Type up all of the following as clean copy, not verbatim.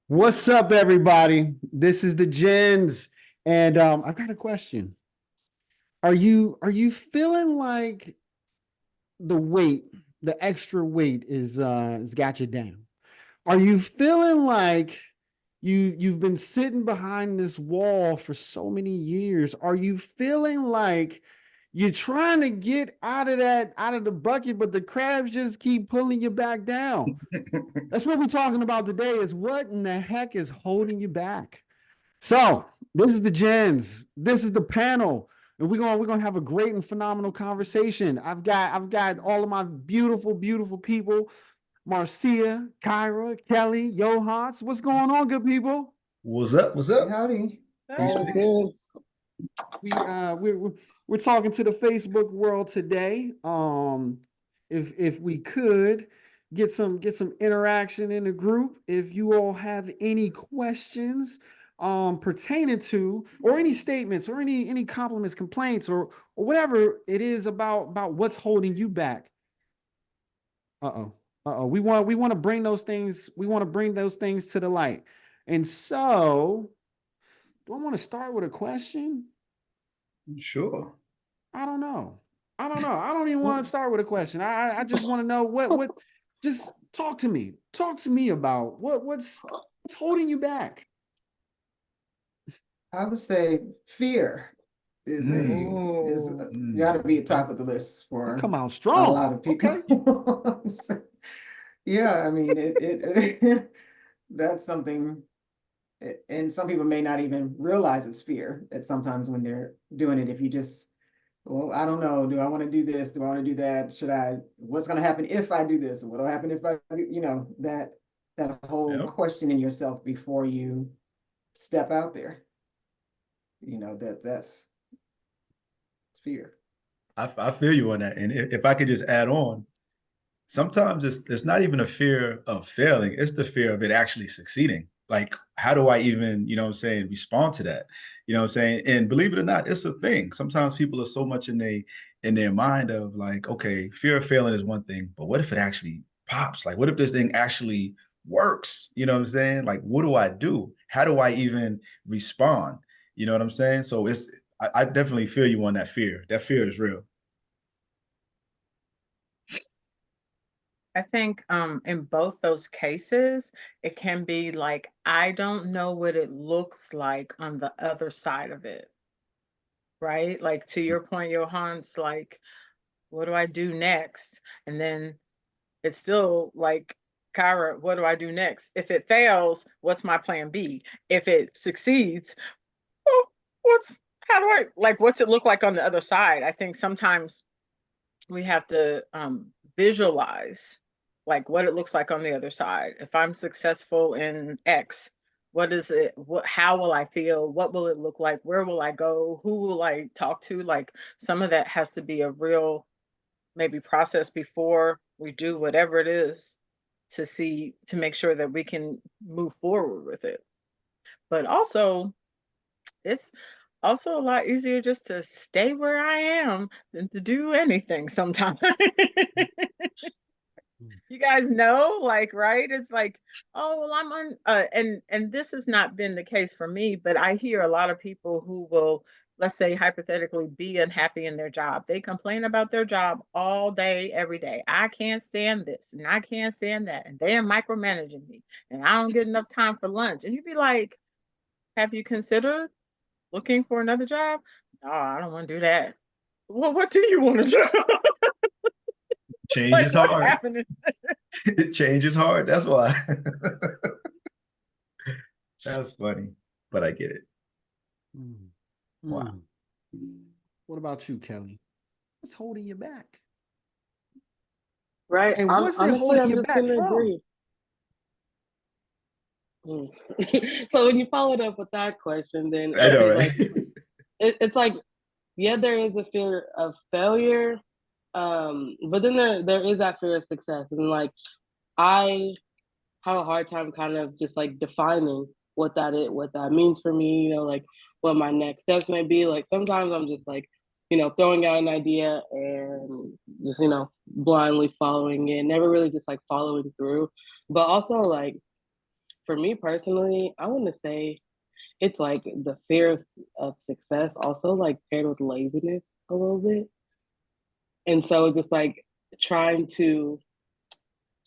What's up, everybody? This is the Gens, and I've got a question. Are you feeling like the weight, the extra weight is got you down? Are you feeling like you've been sitting behind this wall for so many years? Are you feeling like you're trying to get out of the bucket, but the crabs just keep pulling you back down? That's what we're talking about today is what in the heck is holding you back? So this is the gens. This is the panel. And we're gonna have a great and phenomenal conversation. I've got all of my beautiful people, Marcya, Kyria, Kellie, Yohance. What's going on, good people? What's up? What's up? Howdy. Peace, All peace. good. We're talking to the Facebook world today. If we could get some interaction in the group, if you all have any questions pertaining to, or any statements or any compliments, complaints, or whatever it is about what's holding you back. We want to bring those things, to the light. And so, do I want to start with a question? Sure. I don't know. I don't even want to start with a question. I just want to know what just talk to me. Talk to me about what's holding you back. I would say fear is got to be at top of the list for Come out a strong. lot of people. Okay. Yeah, I mean it that's something, and some people may not even realize it's fear at sometimes when they're doing it. If you just, well, I don't know, do I want to do this? Do I want to do that? What's going to happen if I do this? What'll happen if I, that whole question in yourself before you step out there. That's fear. I feel you on that. And if I could just add on, sometimes it's not even a fear of failing, it's the fear of it actually succeeding. Like, how do I even, respond to that? And believe it or not, it's a thing. Sometimes people are so much in their mind of like, okay, fear of failing is one thing, but what if it actually pops? Like, what if this thing actually works? You know what I'm saying? Like, what do I do? How do I even respond? You know what I'm saying? So I definitely feel you on that fear. That fear is real. I think in both those cases, it can be like, I don't know what it looks like on the other side of it, right? Like to your point, Yohance, like, what do I do next? And then it's still like, Kyria, what do I do next? If it fails, what's my plan B? If it succeeds, oh, what's it look like on the other side? I think sometimes we have to visualize like what it looks like on the other side. If I'm successful in X, what is it? How will I feel? What will it look like? Where will I go? Who will I talk to? Like some of that has to be a real maybe process before we do whatever it is to make sure that we can move forward with it. But also, it's also a lot easier just to stay where I am than to do anything sometimes. You guys know, like, right? It's like, oh, well, I'm on, and this has not been the case for me, but I hear a lot of people who will, let's say, hypothetically, be unhappy in their job. They complain about their job all day, every day. I can't stand this, and I can't stand that, and they're micromanaging me, and I don't get enough time for lunch. And you'd be like, have you considered looking for another job? No, I don't want to do that. Well, what do you want to do? Change Like, is what's hard. happening? Change is hard. That's why. That's funny, but I get it. Mm. Wow. What about you, Kellie? What's holding you back? Right. And what's it Honestly, holding I'm you just back gonna from? agree. So when you followed up with that question, then I it'd know, be right? like it's like, yeah, there is a fear of failure, but then there is that fear of success, and like I have a hard time kind of just like defining what that means for me. Like what my next steps may be. Like sometimes I'm just like, throwing out an idea and just, blindly following it, never really just like following through. But also like for me personally, I want to say it's like the fear of success also like paired with laziness a little bit. And so just like trying to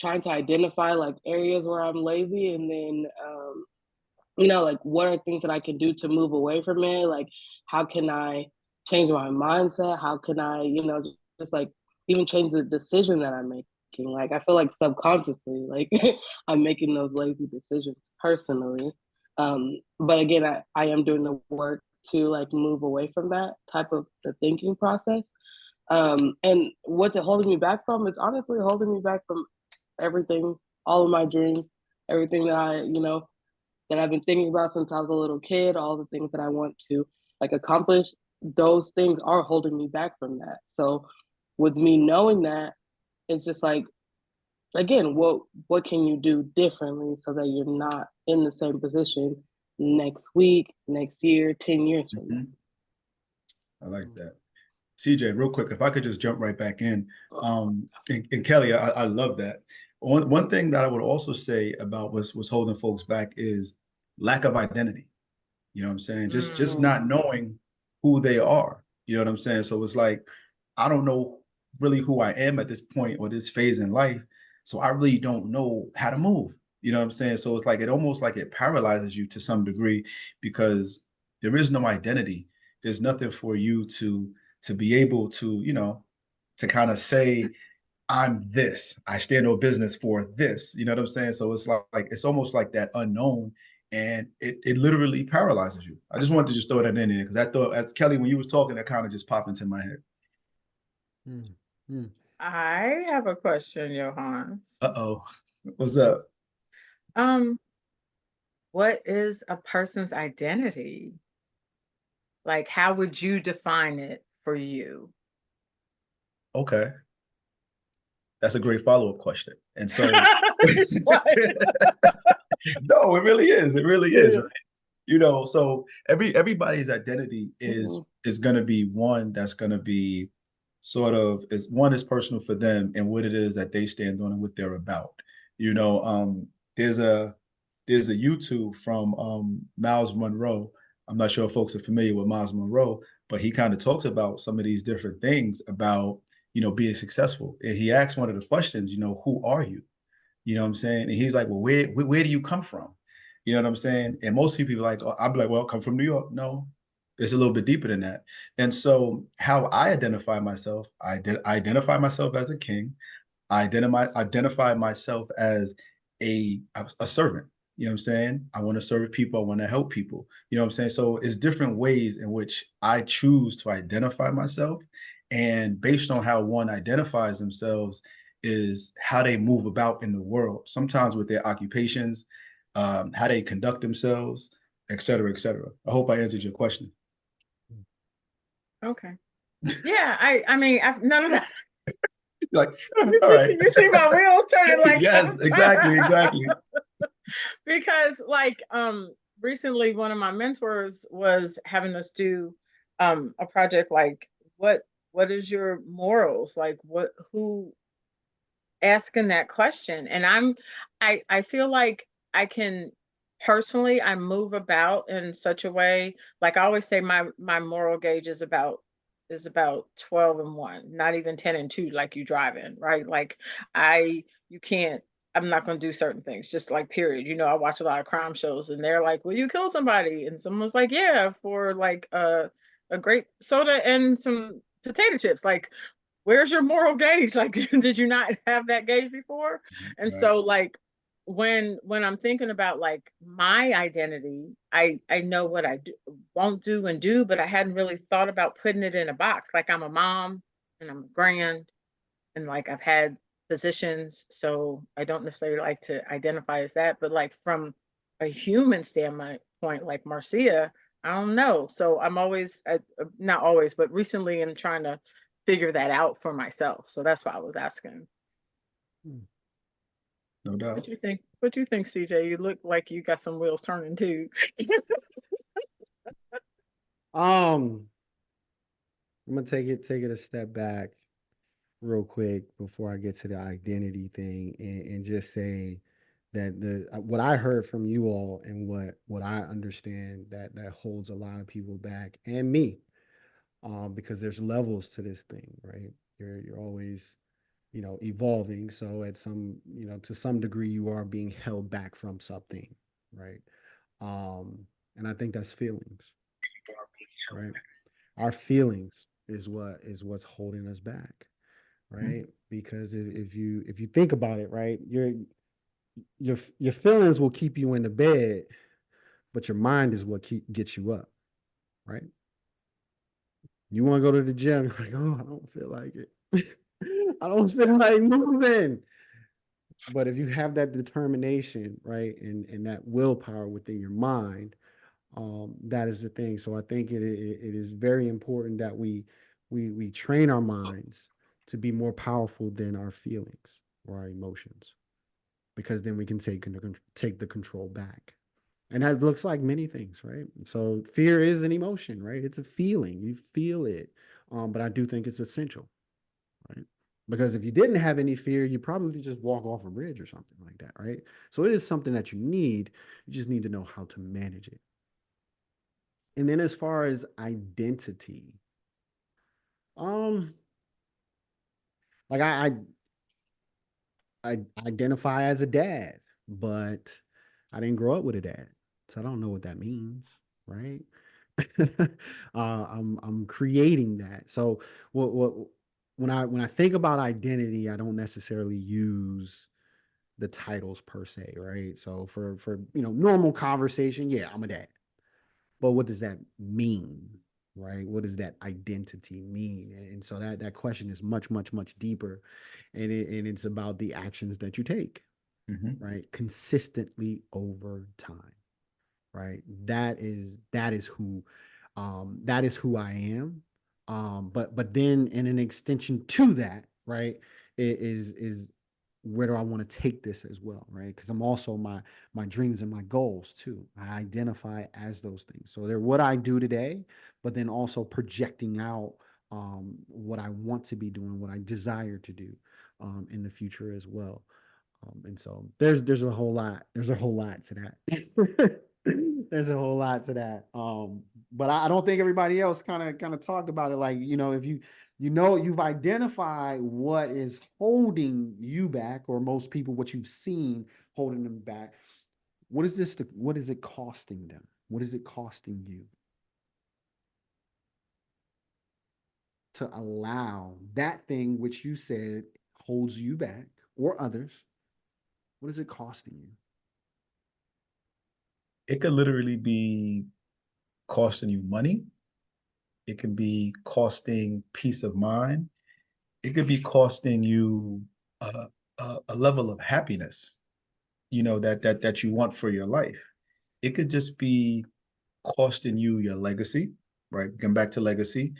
identify like areas where I'm lazy, and then like what are things that I can do to move away from it? Like how can I change my mindset? How can I, just like even change the decision that I'm making? Like I feel like subconsciously, like I'm making those lazy decisions personally. But again, I am doing the work to like move away from that type of the thinking process. And what's it holding me back from? It's honestly holding me back from everything, all of my dreams, everything that that I've been thinking about since I was a little kid, all the things that I want to like accomplish. Those things are holding me back from that. So with me knowing that, it's just like, again, what can you do differently so that you're not in the same position next week, next year, 10 years from now? I like that. CJ, real quick, if I could just jump right back in. And Kelly, I love that. One thing that I would also say about what's holding folks back is lack of identity. You know what I'm saying? Just not knowing who they are. You know what I'm saying? So it's like, I don't know really who I am at this point or this phase in life. So I really don't know how to move. You know what I'm saying? So it's like it almost like it paralyzes you to some degree because there is no identity. There's nothing for you to be able to, to kind of say, I'm this. I stand on business for this. You know what I'm saying? So it's like it's almost like that unknown, and it literally paralyzes you. I just wanted to just throw that in there because I thought, as Kelly, when you was talking, that kind of just popped into my head. I have a question, Yohance. Uh-oh. What's up? What is a person's identity? Like, how would you define it for you? Okay. That's a great follow-up question. And so no, it really is. It really is, right? So everybody's identity is going to be one that's going to be sort of one is personal for them and what it is that they stand on and what they're about. There's a YouTube from Miles Monroe. I'm not sure if folks are familiar with Miles Monroe, but he kind of talks about some of these different things about being successful. And he asked one of the questions, who are you? You know what I'm saying? And he's like, well, where do you come from? You know what I'm saying? And most people are like, oh, I'd be like, well, I come from New York. No, it's a little bit deeper than that. And so how I identify myself, I identify myself as a king. I identify myself as a servant. You know what I'm saying? I want to serve people. I want to help people. You know what I'm saying? So it's different ways in which I choose to identify myself. And based on how one identifies themselves is how they move about in the world, sometimes with their occupations, how they conduct themselves, et cetera, et cetera. I hope I answered your question. Okay. Yeah, I mean, no. Like, all right. You see my wheels turning like yes, exactly. Because like recently one of my mentors was having us do a project like what is your morals? Like who asking that question. And I feel like I can personally I move about in such a way, like I always say my moral gauge is about 12 and 1, not even 10 and 2 like you driving, right? Like you can't, I'm not going to do certain things, just like period. I watch a lot of crime shows and they're like, will you kill somebody? And someone's like, yeah, for like a grape soda and some potato chips. Like, where's your moral gauge? Like, did you not have that gauge before? And Right. so like when I'm thinking about like my identity, I know what I won't do and do, but I hadn't really thought about putting it in a box. Like I'm a mom and I'm a grand and like I've had positions, so I don't necessarily like to identify as that, but like from a human standpoint, like Marcya, I don't know. So I'm always not always, but recently I'm trying to figure that out for myself. So that's why I was asking. No doubt. What do you think? What do you think, CJ? You look like you got some wheels turning too. I'm gonna take it a step back real quick before I get to the identity thing, and just say that the what I heard from you all, and what I understand that holds a lot of people back, and me, because there's levels to this thing, right? You're always, evolving. So at some, to some degree, you are being held back from something, right? Um, and I think that's feelings, right? Our feelings is what's holding us back, right? Because if you think about it, right, your feelings will keep you in the bed, but your mind is what gets you up, right? You want to go to the gym, you're like, oh, I don't feel like it. I don't feel like moving. But if you have that determination, right, and that willpower within your mind, that is the thing. So I think it is very important that we train our minds to be more powerful than our feelings or our emotions, because then we can take the control back. And that looks like many things, right? So fear is an emotion, right? It's a feeling. You feel it. But I do think it's essential, right? Because if you didn't have any fear, you probably just walk off a bridge or something like that, right? So it is something that you need. You just need to know how to manage it. And then as far as identity, um, like I identify as a dad, but I didn't grow up with a dad, so I don't know what that means, right? I'm creating that. So what when I think about identity, I don't necessarily use the titles per se, right? So for normal conversation, yeah, I'm a dad. But what does that mean, right? What does that identity mean? And so that question is much, much, much deeper, and it's about the actions that you take, right, consistently over time, right? That is who I am. But then in an extension to that, right, is where do I want to take this as well, right? Because I'm also my dreams and my goals too. I identify as those things. So they're what I do today, but then also projecting out what I want to be doing, what I desire to do in the future as well. And so there's a whole lot. There's a whole lot to that. There's a whole lot to that. But I don't think everybody else kind of talked about it. Like, if you've identified what is holding you back, or most people, what you've seen holding them back. What is it costing them? What is it costing you to allow that thing which you said holds you back, or others? What is it costing you? It could literally be costing you money. It could be costing peace of mind. It could be costing you a level of happiness, that you want for your life. It could just be costing you your legacy, right? Going back to legacy.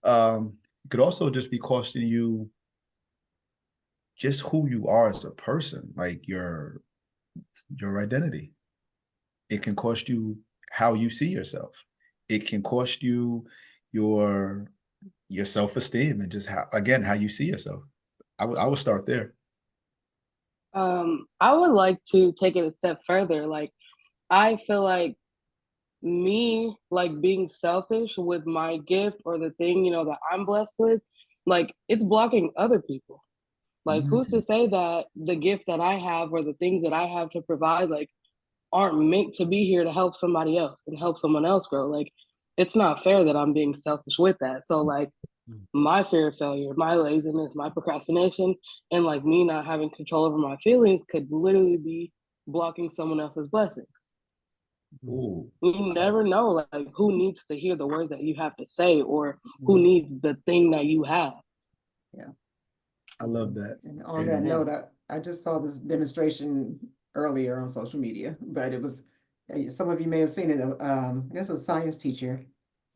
It could also just be costing you just who you are as a person, like your identity. It can cost you how you see yourself. It can cost you your your self-esteem, and just how you see yourself. I would start there. I would like to take it a step further. Like, I feel like me, like, being selfish with my gift or the thing, that I'm blessed with, like, it's blocking other people. Like, who's to Mm. say that the gift that I have or the things that I have to provide, like, aren't meant to be here to help somebody else and help someone else grow? Like, it's not fair that I'm being selfish with that. So, like, my fear of failure, my laziness, my procrastination, and like me not having control over my feelings could literally be blocking someone else's blessings. Ooh, You never know, like, who needs to hear the words that you have to say, or who Yeah. needs the thing that you have. Yeah. I love that. And on that And note, I just saw this demonstration earlier on social media, but it was, some of you may have seen it. I guess a science teacher.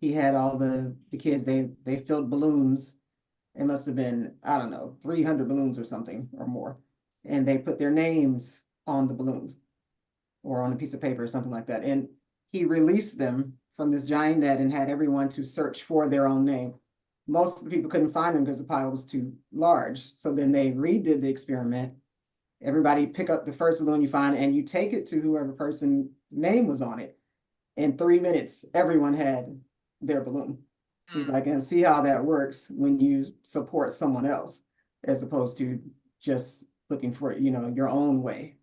He had all the kids, they filled balloons. It must have been, I don't know, 300 balloons or something or more. And they put their names on the balloons or on a piece of paper or something like that. And he released them from this giant net and had everyone to search for their own name. most of the people couldn't find them because the pile was too large. So then they redid the experiment. Everybody pick up the first balloon you find and you take it to whoever person's name was on it. In 3 minutes, everyone had their balloon. He's like, and see how that works when you support someone else as opposed to just looking for, your own way.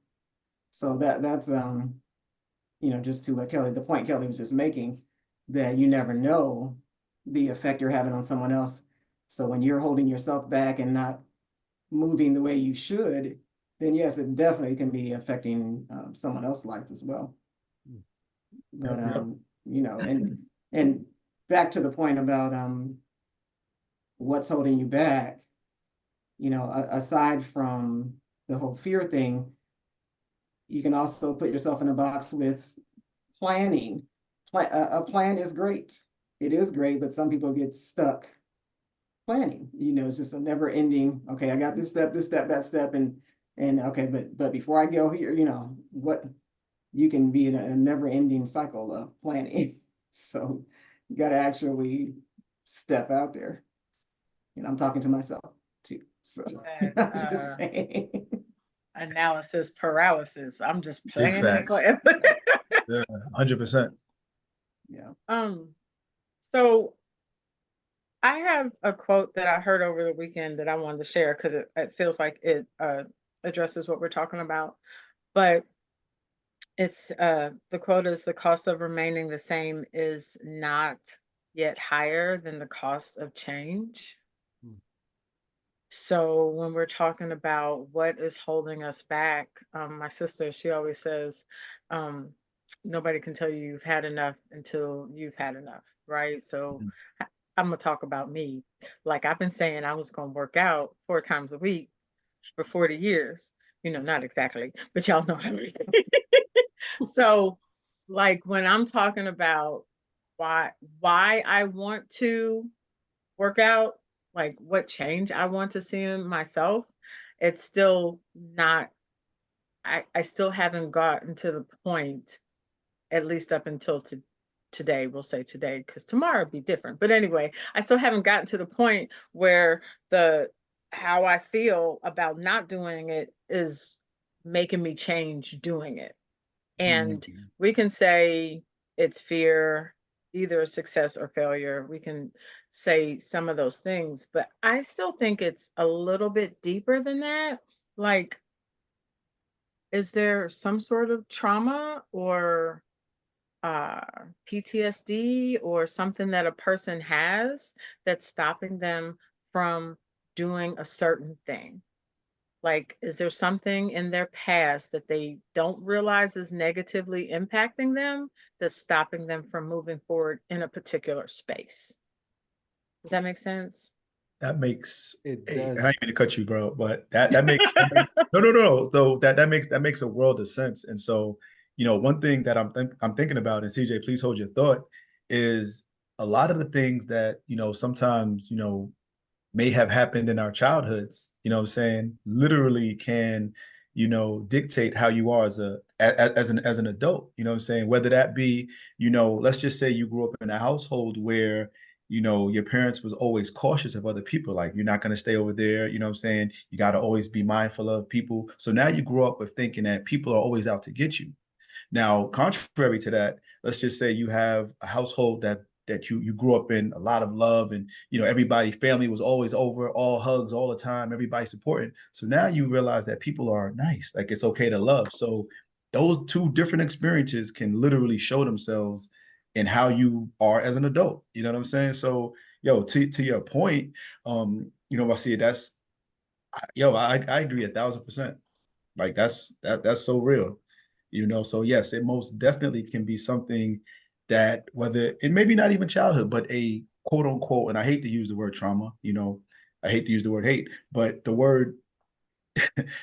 So that's just to what the point Kellie was just making, that you never know the effect you're having on someone else. So when you're holding yourself back and not moving the way you should, then yes, it definitely can be affecting someone else's life as well. But and back to the point about what's holding you back, aside from the whole fear thing, you can also put yourself in a box with planning. A plan is great. It is great, but some people get stuck planning. It's just a never ending, okay, I got this step, that step, and okay, but before I go here, what you can be in a never ending cycle of planning. So you got to actually step out there. And I'm talking to myself too. So I'm just saying. Analysis paralysis. I'm just Big playing and facts. playing. Yeah, 100%. Yeah. So I have a quote that I heard over the weekend that I wanted to share because it feels like it addresses what we're talking about. But it's the quote is, the cost of remaining the same is not yet higher than the cost of change. So when we're talking about what is holding us back, my sister, she always says, nobody can tell you you've had enough until you've had enough, right? So I'm gonna talk about me. Like, I've been saying I was gonna work out 4 times a week for 40 years. Not exactly, but y'all know how many. So, like, when I'm talking about why I want to work out, like what change I want to see in myself, it's still not, I still haven't gotten to the point, at least up until today, we'll say today, because tomorrow will be different. But anyway, I still haven't gotten to the point where how I feel about not doing it is making me change doing it. And we can say it's fear, either success or failure. We can say some of those things, but I still think it's a little bit deeper than that. Like, is there some sort of trauma or uh, PTSD or something that a person has that's stopping them from doing a certain thing? Like, is there something in their past that they don't realize is negatively impacting them that's stopping them from moving forward in a particular space? Does that make sense? That makes It I does. didn't mean to cut you, bro, but that makes no. So that makes a world of sense. And so, one thing that I'm thinking about, and CJ, please hold your thought, is a lot of the things that sometimes may have happened in our childhoods, I'm saying, literally can, dictate how you are as an adult, I'm saying, whether that be, let's just say you grew up in a household where, your parents was always cautious of other people. Like, you're not going to stay over there. I'm saying? You got to always be mindful of people. So now you grow up with thinking that people are always out to get you. Now, contrary to that, let's just say you have a household that you grew up in, a lot of love, and everybody, family was always over, all hugs all the time, everybody supporting. So now you realize that people are nice, like it's okay to love. So those two different experiences can literally show themselves in how you are as an adult. You know what I'm saying? So, to your point, Marcia, I agree 1,000%. Like, that's so real. So yes, it most definitely can be something that, whether it maybe not even childhood, but a quote unquote, and I hate to use the word trauma, I hate to use the word hate, but the word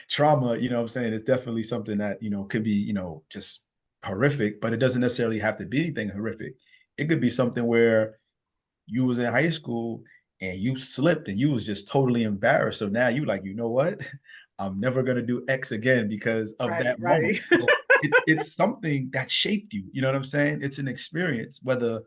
trauma, what I'm saying, is definitely something that, could be, just horrific, but it doesn't necessarily have to be anything horrific. It could be something where you was in high school and you slipped and you was just totally embarrassed. So now you like, you know what? I'm never gonna do X again because of that moment. Right. So it's something that shaped you. You know what I'm saying? It's an experience, whether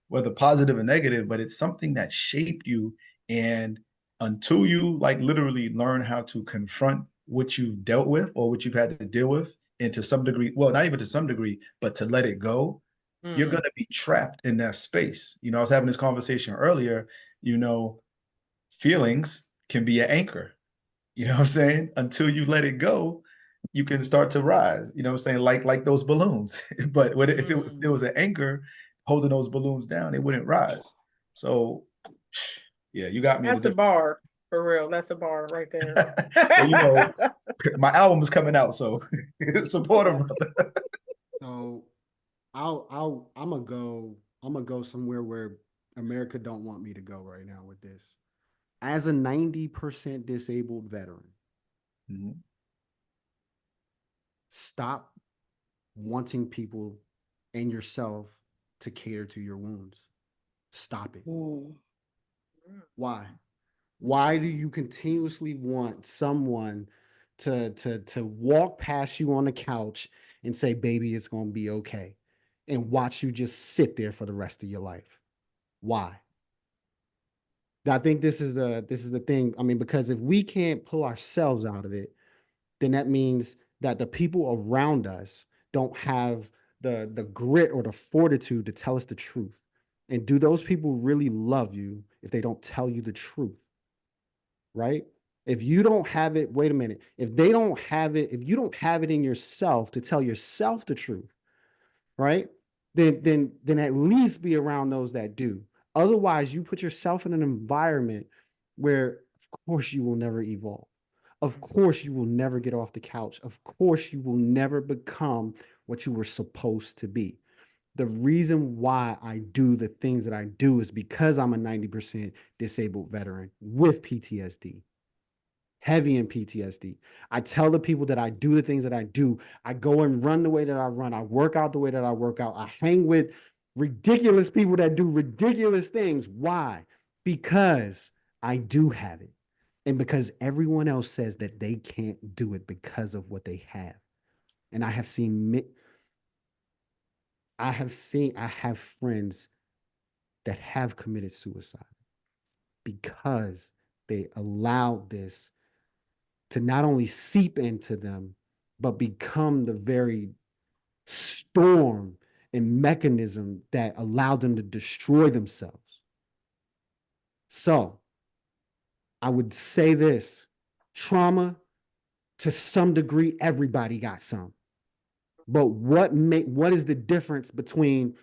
whether positive or negative, but it's something that shaped you. And until you like literally learn how to confront what you've dealt with or what you've had to deal with, and to some degree, well, not even to some degree, but to let it go, you're going to be trapped in that space. I was having this conversation earlier, feelings can be an anchor. You know what I'm saying? Until you let it go, you can start to rise. You know what I'm saying? Like those balloons. But if there was an anchor holding those balloons down, it wouldn't rise. So, yeah, you got me. That's a bar for real. That's a bar right there. Well, my album is coming out, so support them. So I'm gonna go somewhere where America don't want me to go right now with this. As a 90% disabled veteran, Mhm. stop wanting people and yourself to cater to your wounds. Stop it. Why? Why do you continuously want someone to walk past you on the couch and say, "Baby, it's gonna be okay," and watch you just sit there for the rest of your life? Why? I think this is the thing. I mean, because if we can't pull ourselves out of it, then that means that the people around us don't have the grit or the fortitude to tell us the truth. And do those people really love you if they don't tell you the truth? Right? If you don't have it, wait a minute. If they don't have it, if you don't have it in yourself to tell yourself the truth, right? Then at least be around those that do. Otherwise, you put yourself in an environment where, of course, you will never evolve. Of course, you will never get off the couch. Of course, you will never become what you were supposed to be. The reason why I do the things that I do is because I'm a 90% disabled veteran with PTSD, heavy in PTSD. I tell the people that I do the things that I do. I go and run the way that I run. I work out the way that I work out. I hang with ridiculous people that do ridiculous things. Why? Because I do have it. And because everyone else says that they can't do it because of what they have. And I have friends that have committed suicide because they allowed this to not only seep into them, but become the very storm and mechanism that allowed them to destroy themselves. So I would say this: trauma, to some degree, everybody got some. But what is the difference between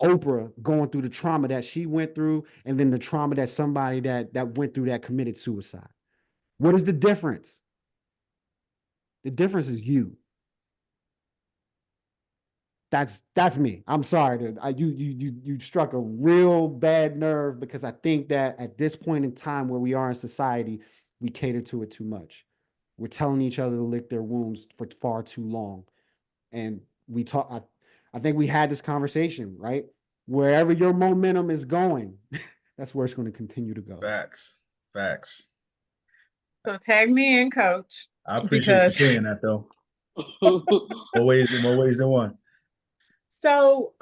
Oprah going through the trauma that she went through and then the trauma that somebody that went through that committed suicide? What is the difference? The difference is you. That's me. I'm sorry. You struck a real bad nerve because I think that at this point in time where we are in society, we cater to it too much. We're telling each other to lick their wounds for far too long. And we talk, I think we had this conversation, right? Wherever your momentum is going, that's where it's going to continue to go. Facts. So tag me in, coach. I appreciate you Because saying that though. More ways than one. so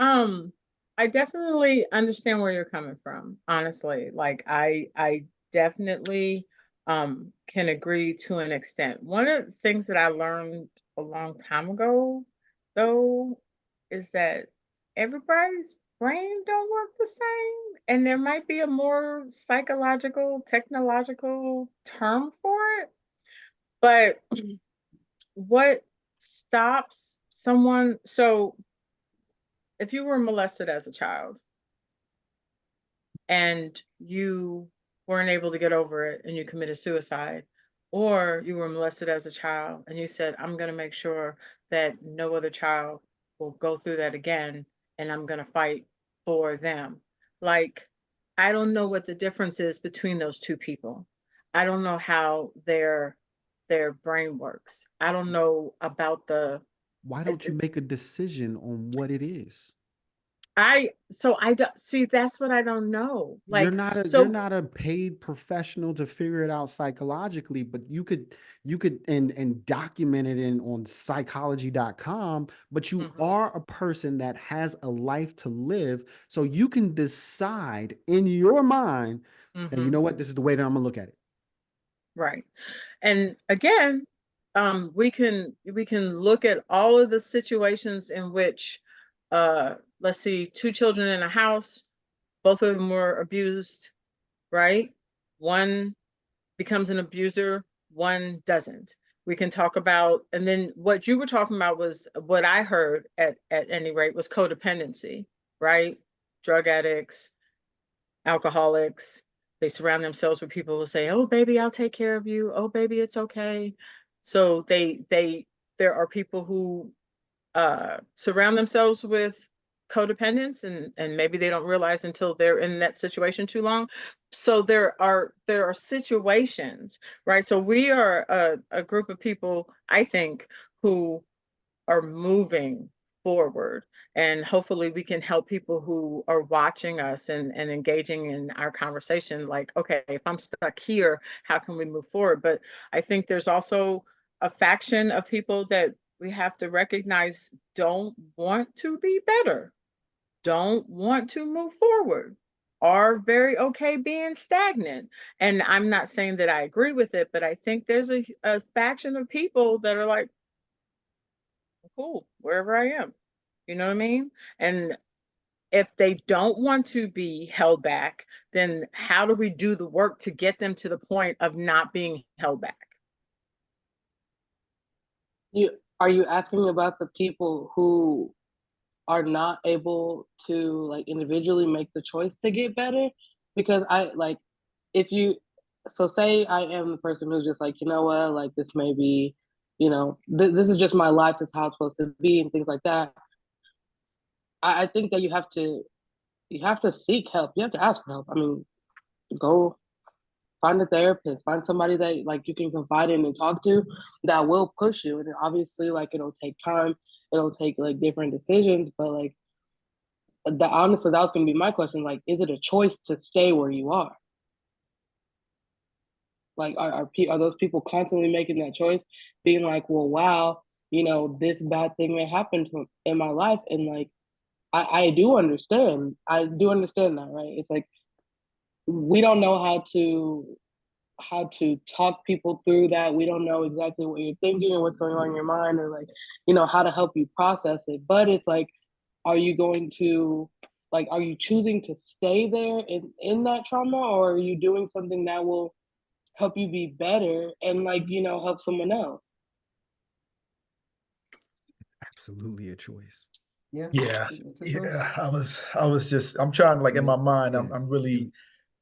I definitely understand where you're coming from, honestly. Like I definitely can agree to an extent. One of the things that I learned a long time ago though is that everybody's brain don't work the same, and there might be a more psychological, technological term for it. But what stops someone, so if you were molested as a child and you weren't able to get over it and you committed suicide, or you were molested as a child and you said, I'm going to make sure that no other child will go through that again, and I'm going to fight for them. Like, I don't know what the difference is between those two people. I don't know how their brain works. I don't know about the Why don't you make a decision on what it is? So I don't see, that's what I don't know. You're Like, not a you're so not a paid professional to figure it out psychologically, but you could and document it in on psychology.com, but you mhm, are a person that has a life to live. So you can decide in your mind that, you mhm, know what, this is the way that I'm gonna look at it. right. And again, we can look at all of the situations in which, let's see, two children in a house, both of them were abused, right? One becomes an abuser, one doesn't. We can talk about, and then what you were talking about was what I heard at any rate was codependency, right? Drug addicts, alcoholics, they surround themselves with people who say, "Oh baby, I'll take care of you. Oh baby, it's okay." So there are people who surround themselves with codependents, and maybe they don't realize until they're in that situation too long. So there are situations, right? So we are a group of people, I think, who are moving forward, and hopefully we can help people who are watching us and engaging in our conversation, like, okay, if I'm stuck here, how can we move forward? But I think there's also a faction of people that we have to recognize don't want to be better, don't want to move forward, are very okay being stagnant. And I'm not saying that I agree with it, but I think there's a faction of people that are like, cool, wherever I am. You know what I mean? And if they don't want to be held back, then how do we do the work to get them to the point of not being held back? You are you asking about the people who are not able to like individually make the choice to get better? Because I like if you so say I am the person who's just like, you know what, like this may be, this is just my life, this is how it's supposed to be and things like that. I think that you have to seek help. You have to ask for help. I mean, go find a therapist, find somebody that like you can confide in and talk to that will push you. And obviously, like it'll take time, it'll take like different decisions, but like honestly, that was gonna be my question. Like, is it a choice to stay where you are? Like, are those people constantly making that choice, being like, well, wow, this bad thing may happen in my life, and like, I do understand, that, right? It's like we don't know how to talk people through that. We don't know exactly what you're thinking or what's going on in your mind, or like, how to help you process it. But it's like, are you going to are you choosing to stay there in that trauma, or are you doing something that will help you be better and like, help someone else? Absolutely a choice. Yeah, Yeah, it's a yeah. choice. I'm trying, like, in Yeah, my mind, yeah. I'm really,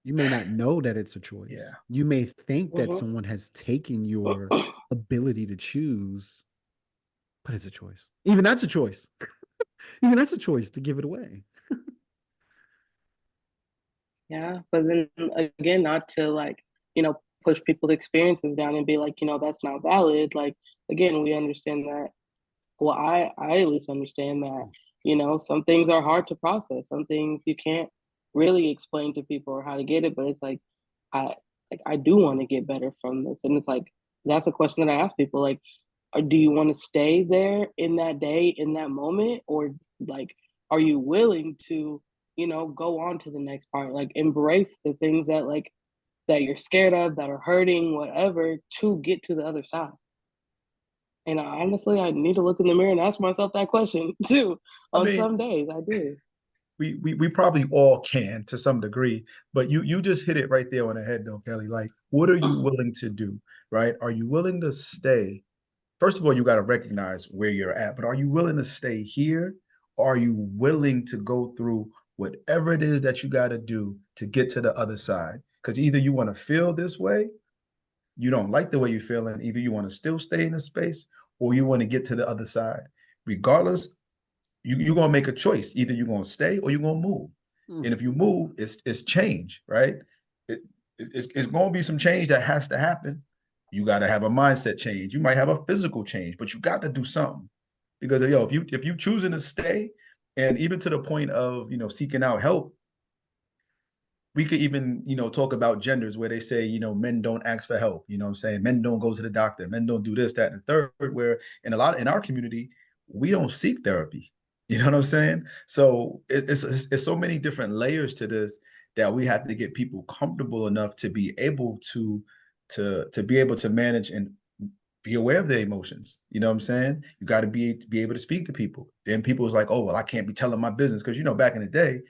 You may not know that it's a choice. yeah. You may think that Mhm. someone has taken your ability to choose, but it's a choice. Even that's a choice. Even that's a choice to give it away. Yeah, but then again, not to like, push people's experiences down and be like, that's not valid. Like, again, we understand that. Well, I at least understand that, some things are hard to process. Some things you can't really explain to people or how to get it, but it's like, I I do want to get better from this. And it's like, that's a question that I ask people, like, do you want to stay there in that day, in that moment, or like, are you willing to, go on to the next part, like embrace the things that like that you're scared of, that are hurting, whatever, to get to the other side? And honestly, I need to look in the mirror and ask myself that question too. I On mean, some days, I do. we probably all can to some degree, but you just hit it right there on the head though, Kelly. Like, what are you willing to do? Right? Are you willing to stay? First of all, you got to recognize where you're at, but are you willing to stay here? Or are you willing to go through whatever it is that you got to do to get to the other side? Because either you want to feel this way, you don't like the way you're feeling, either you want to still stay in the space or you want to get to the other side. Regardless, you're gonna make a choice. Either you're gonna stay or you're gonna move. Mm. And if you move, it's change, right? It, it's gonna be some change that has to happen. You got to have a mindset change. You might have a physical change, but you got to do something because if you choosing to stay, And even to the point of, seeking out help, we could even, talk about genders where they say, men don't ask for help. You know what I'm saying? Men don't go to the doctor. Men don't do this, that, and the third, where in our community, we don't seek therapy. You know what I'm saying? So it's so many different layers to this that we have to get people comfortable enough to be able to be able to manage and be aware of their emotions. You know what I'm saying? You got to be able to speak to people. Then people was like, oh, well, I can't be telling my business because back in the day,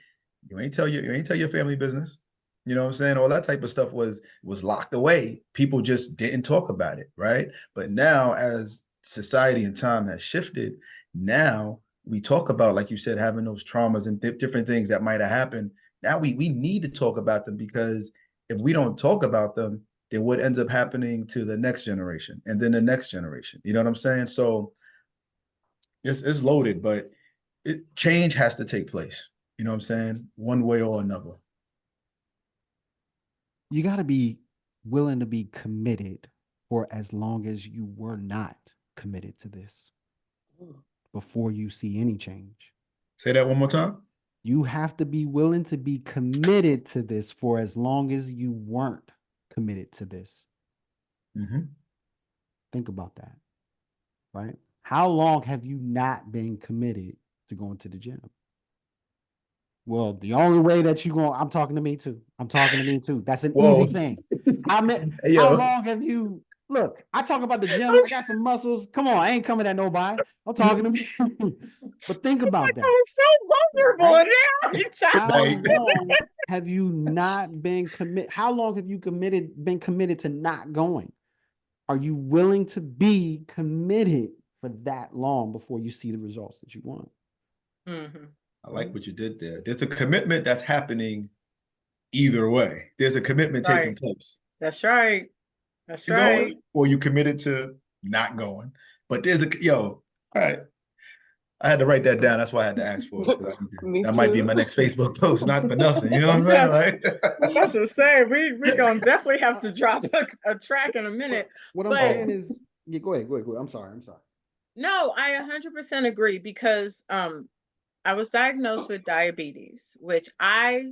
you ain't tell your family business. You know what I'm saying? All that type of stuff was locked away. People just didn't talk about it, right? But now, as society and time has shifted, now we talk about, like you said, having those traumas and different things that might have happened. Now we need to talk about them, because if we don't talk about them, then what ends up happening to the next generation and then the next generation? You know what I'm saying? So it's loaded, but change has to take place. You know what I'm saying? One way or another. You got to be willing to be committed for as long as you were not committed to this before you see any change. Say that one more time. You have to be willing to be committed to this for as long as you weren't committed to this. Mm-hmm. Think about that, right? How long have you not been committed to going to the gym? Well, the only way that you going, I'm talking to me too. I'm talking to me too. That's an Whoa. easy thing. How Yo. long have you, look, I talk about the gym. I got some muscles. Come on, I ain't coming at nobody. I'm talking to me. But think about that. I was so vulnerable now. How Right. long have you not been committed? How long have you been committed to not going? Are you willing to be committed for that long before you see the results that you want? Mm-hmm. I like what you did there. There's a commitment that's happening either way. There's a commitment taking Right. place. That's right. That's You're right. going, or you committed to not going. But there's all right. I had to write that down. That's why I had to ask for it. Me That might be too. my next Facebook post, not for nothing. You know what I'm saying? That's to say, we gonna definitely have to drop a track in a minute. What I'm But saying is, yeah, go ahead. I'm sorry. no, I 100% agree, because I was diagnosed with diabetes, which I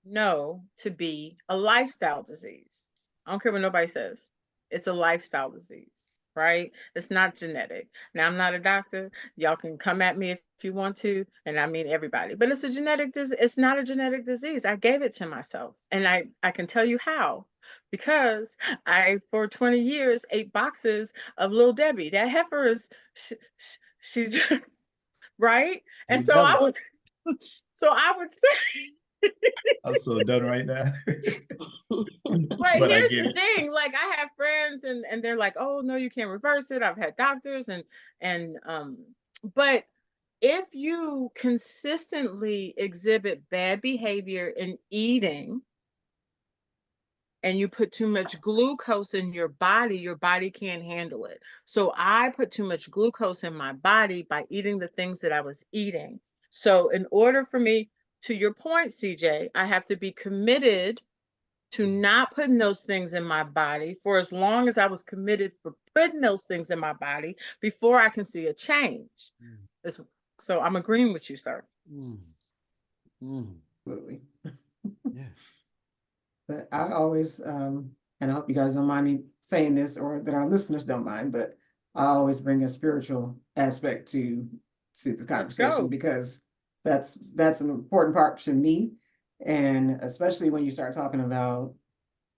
know to be a lifestyle disease. I don't care what nobody says. It's a lifestyle disease, right? It's not genetic. Now, I'm not a doctor. Y'all can come at me if you want to, and I mean everybody. But it's a genetic disease. It's not a genetic disease. I gave it to myself, and I can tell you how. Because I, for 20 years, ate boxes of Little Debbie. That heifer is, she's right. And so Devil. I would say, I'm so done right now. but But I here's get the it. thing, like I have friends and they're like, oh no, you can't reverse it. I've had doctors and but if you consistently exhibit bad behavior in eating and you put too much glucose in your body can't handle it. So I put too much glucose in my body by eating the things that I was eating. So in order for me, to your point, CJ, I have to be committed to not putting those things in my body for as long as I was committed for putting those things in my body before I can see a change. So I'm agreeing with you, sir. Absolutely. Yeah. But I always, and I hope you guys don't mind me saying this, or that our listeners don't mind, but I always bring a spiritual aspect to the conversation, because that's an important part to me. And especially when you start talking about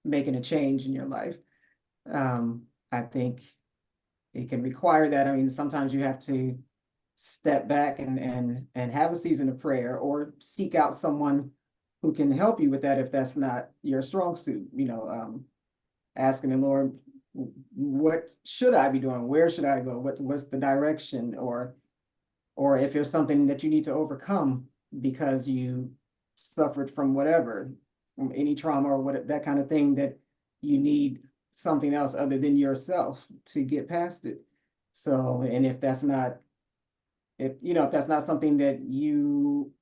making a change in your life, I think it can require that. I mean, sometimes you have to step back and have a season of prayer, or seek out someone who can help you with that if that's not your strong suit. Asking the Lord, what should I be doing? Where should I go? What's the direction? Or if there's something that you need to overcome because you suffered from whatever, from any trauma or what, that kind of thing, that you need something else other than yourself to get past it. So, and if that's not something that you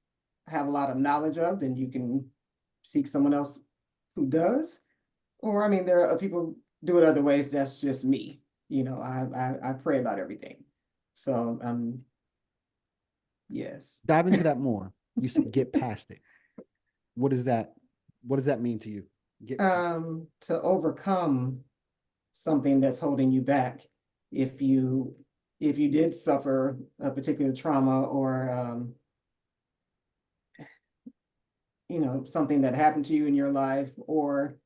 have a lot of knowledge of, then you can seek someone else who does. Or, I mean, there are people do it other ways. That's just me. I pray about everything. So Yes. Dive into that more. You said get past it. What does that mean to you? Get To overcome something that's holding you back. If you did suffer a particular trauma or something that happened to you in your life, or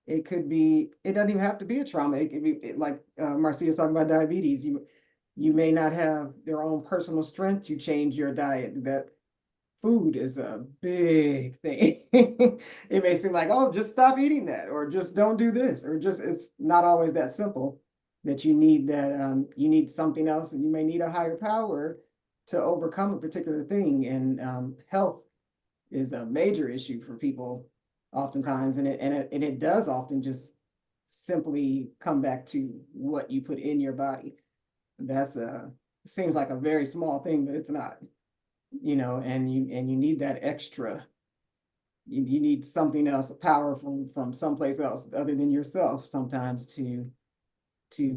it could be, it doesn't even have to be a trauma. It could be like Marcya was talking about diabetes. You may not have their own personal strength to change your diet. That food is a big thing. It may seem like, oh, just stop eating that, or just don't do this, or just, it's not always that simple. That you need you need something else, and you may need a higher power to overcome a particular thing. And health is a major issue for people oftentimes, and it does often just simply come back to what you put in your body. That's seems like a very small thing, but it's not. And you need that extra. You need something else, power from someplace else other than yourself sometimes to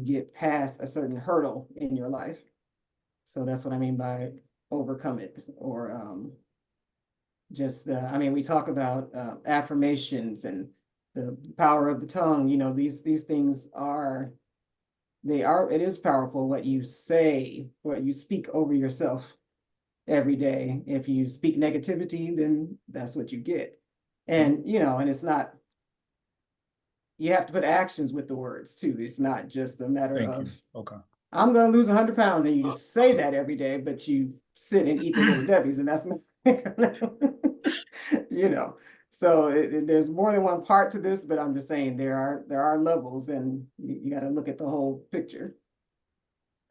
get past a certain hurdle in your life. So that's what I mean by overcome it, or just I mean, we talk about affirmations and the power of the tongue. These things are, it is powerful what you say, what you speak over yourself every day. If you speak negativity, then that's what you get. And and it's not, you have to put actions with the words too. It's not just a matter Thank of, you. Okay. I'm going to lose 100 pounds, and you just say that every day, but you sit and eat the Little Debbie's, and that's not, you know. So there's more than one part to this, but I'm just saying there are levels, and you got to look at the whole picture.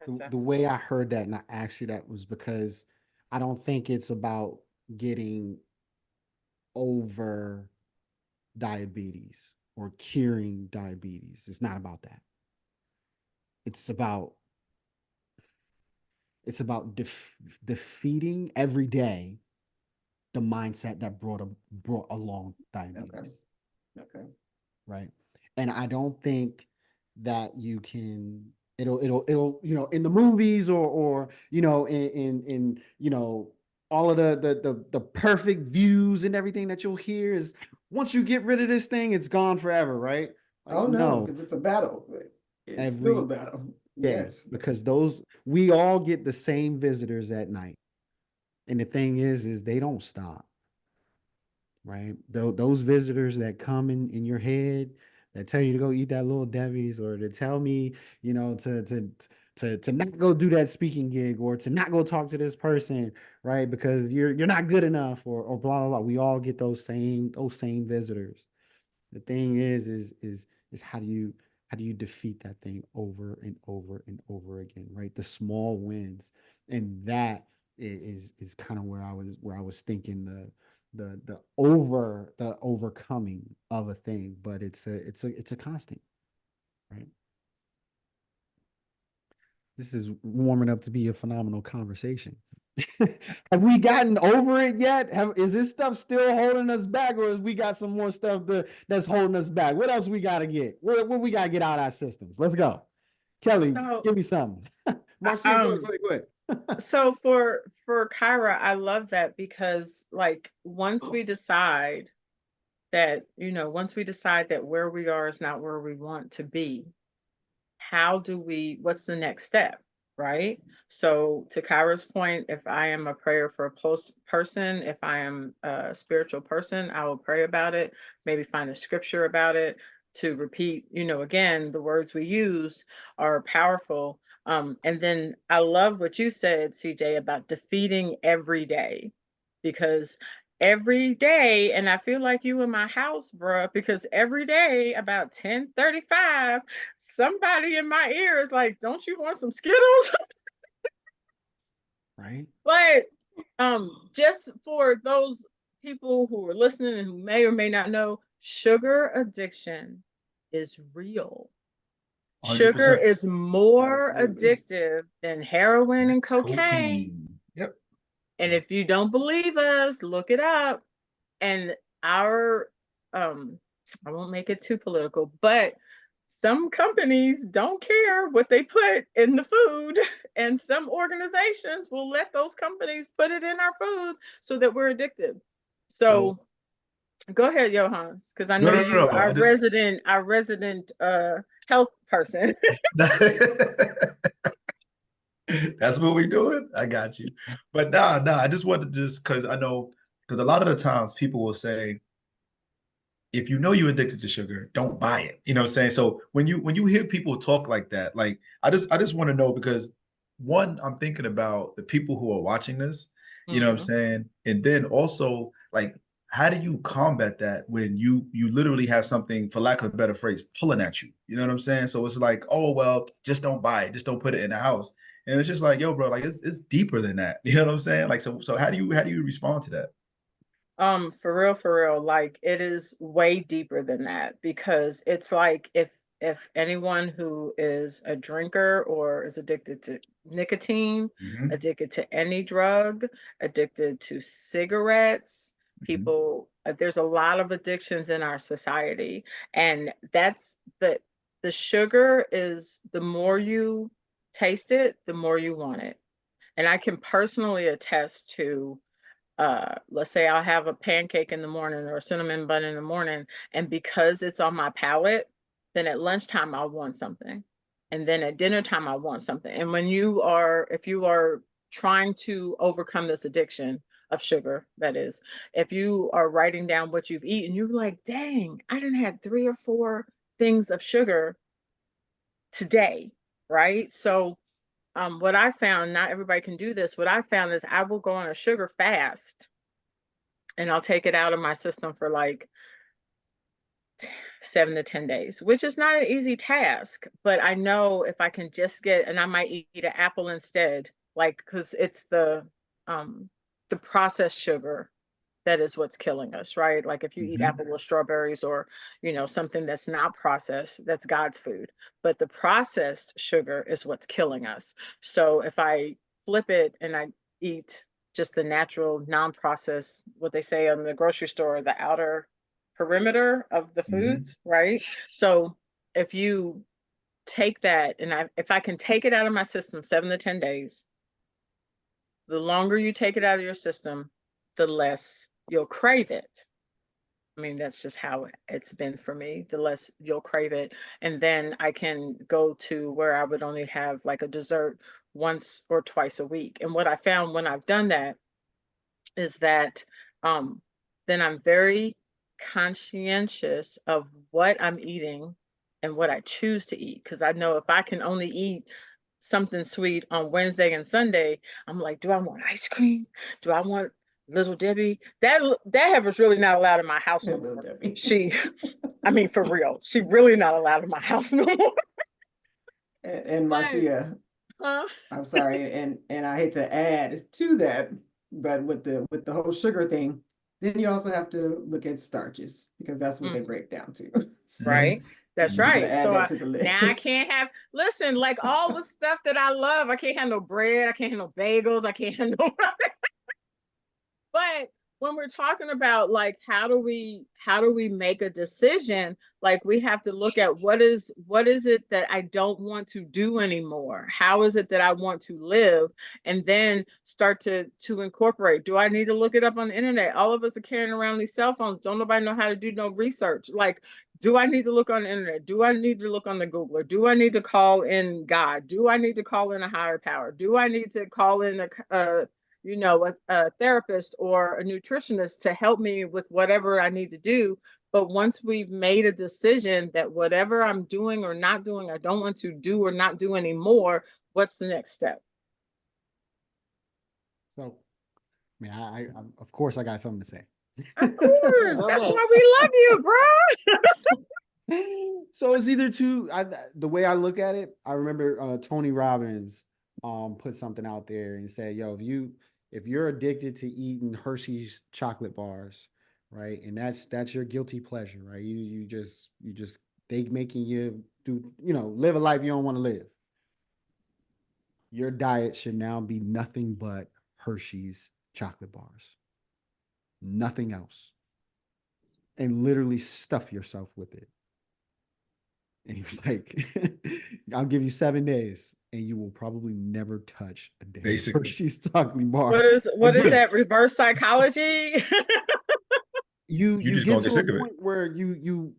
the way I heard that and I asked you that was because I don't think it's about getting over diabetes or curing diabetes. It's not about that. It's about defeating every day the mindset that brought along diabetes. Okay. Right. And I don't think that you can, it'll in the movies or in all of the perfect views and everything that you'll hear is, once you get rid of this thing, it's gone forever, right? Like, Oh no, no, because it's a battle. It's still a every battle. day, Yes. because we all get the same visitors at night. And the thing is they don't stop, right? Those visitors that come in your head, that tell you to go eat that Little Debbie's, or to tell me, to not go do that speaking gig, or to not go talk to this person, right? Because you're not good enough, or blah blah blah. We all get those same visitors. The thing is how do you defeat that thing over and over and over again, right? The small wins, and that is kind of where I was thinking the overcoming of a thing, but it's a constant, right? This is warming up to be a phenomenal conversation. Have we gotten over it yet? Is this stuff still holding us back, or is we got some more stuff that's holding us back? What else we got to get? What we got to get out of our systems? Let's go. Kellie, So, give me something. Marcya, go ahead. so for Kyra, I love that, because like once we decide that, once we decide that where we are is not where we want to be, what's the next step, right? So to Kyra's point, if I am a prayer for a person, if I am a spiritual person, I will pray about it, maybe find a scripture about it to repeat. Again, the words we use are powerful. And then I love what you said, CJ, about defeating every day, because every day, and I feel like you in my house, bruh, because every day about 10:35, somebody in my ear is like, don't you want some Skittles? Right. But just for those people who are listening and who may or may not know, sugar addiction is real. Sugar 100%. is more Absolutely. addictive than heroin and cocaine. Yep. And if you don't believe us, look it up. And our I won't make it too political, but some companies don't care what they put in the food, and some organizations will let those companies put it in our food so that we're addicted. So go ahead, Yohance, because I know you, no. our resident health person. That's what we doing. I got you. But nah. I just wanted to just because I know because a lot of the times people will say, if you know you're addicted to sugar, don't buy it. You know what I'm saying? So when you hear people talk like that, like I just want to know because one, I'm thinking about the people who are watching this, you know what I'm saying? And then also like how do you combat that when you literally have something, for lack of a better phrase, pulling at you? You know what I'm saying? So it's like, oh well, just don't buy it, just don't put it in the house. And it's just like, yo, bro, like it's deeper than that. You know what I'm saying? Like so how do you respond to that? For real, like it is way deeper than that because it's like if anyone who is a drinker or is addicted to nicotine, Hmm. addicted to any drug, addicted to cigarettes, Hmm. people, there's a lot of addictions in our society, and that's the sugar is the more you taste it, the more you want it. And I can personally attest to let's say I'll have a pancake in the morning or a cinnamon bun in the morning, and because it's on my palate, then at lunchtime I'll want something. And then at dinner time I want something. And if you are trying to overcome this addiction of sugar, that is, if you are writing down what you've eaten, you're like, dang, I done had 3 or 4 things of sugar today, right? So what I found, not everybody can do this. What I found is I will go on a sugar fast and I'll take it out of my system for like 7 to 10 days, which is not an easy task. But I know if I can just get, and I might eat an apple instead, like because it's the processed sugar that is what's killing us, right? Like if you eat Hmm. apple with strawberries or something that's not processed, that's God's food. But the processed sugar is what's killing us. So if I flip it and I eat just the natural, non-processed, what they say on the grocery store, the outer perimeter of the Hmm. foods, right? So if you take that and if I can take it out of my system 7 to 10 days, the longer you take it out of your system, the less you'll crave it. I mean, that's just how it's been for me. The less you'll crave it. And then I can go to where I would only have like a dessert once or twice a week. And what I found when I've done that is that um, then I'm very conscientious of what I'm eating and what I choose to eat. Because I know if I can only eat something sweet on Wednesday and Sunday, I'm like, do I want ice cream? Do I want Little Debbie? That heifer's really not allowed in my house no Little more. Debbie. I mean, for real, she really not allowed in my house no more. And But Marcia, uh, I'm sorry, and I hate to add to that, but with the whole sugar thing, then you also have to look at starches because that's what they mhm. break down to. So Right. That's you got to right. add So that to the now I list. can't have, listen, like all the stuff that I love, I can't have no bread, I can't have no bagels, I can't have no but when we're talking about like how do we make a decision, like we have to look at what is it that I don't want to do anymore, how is it that I want to live, and then start to incorporate. Do I need to look it up on the internet? All of us are carrying around these cell phones, don't nobody know how to do no research. Like, do I need to look on the internet? Do I need to look on the Googler? Do I need to call in God? Do I need to call in a higher power? Do I need to call in a therapist or a nutritionist to help me with whatever I need to do? But once we've made a decision that whatever I'm doing or not doing, I don't want to do or not do anymore, what's the next step? So, I mean, of course I got something to say. Of course, Go that's ahead. why we love you, bro. So it's either two. The way I look at it, I remember Tony Robbins put something out there and said, "Yo, if you're addicted to eating Hershey's chocolate bars, right, and that's your guilty pleasure, right? You just they making you do live a life you don't want to live. Your diet should now be nothing but Hershey's chocolate bars, nothing else, and literally stuff yourself with it." And he was like, I'll give you 7 days and you will probably never touch a damn Basically. Hershey's chocolate bar What is again. that reverse psychology? You just get gonna get to a sick of it. point where you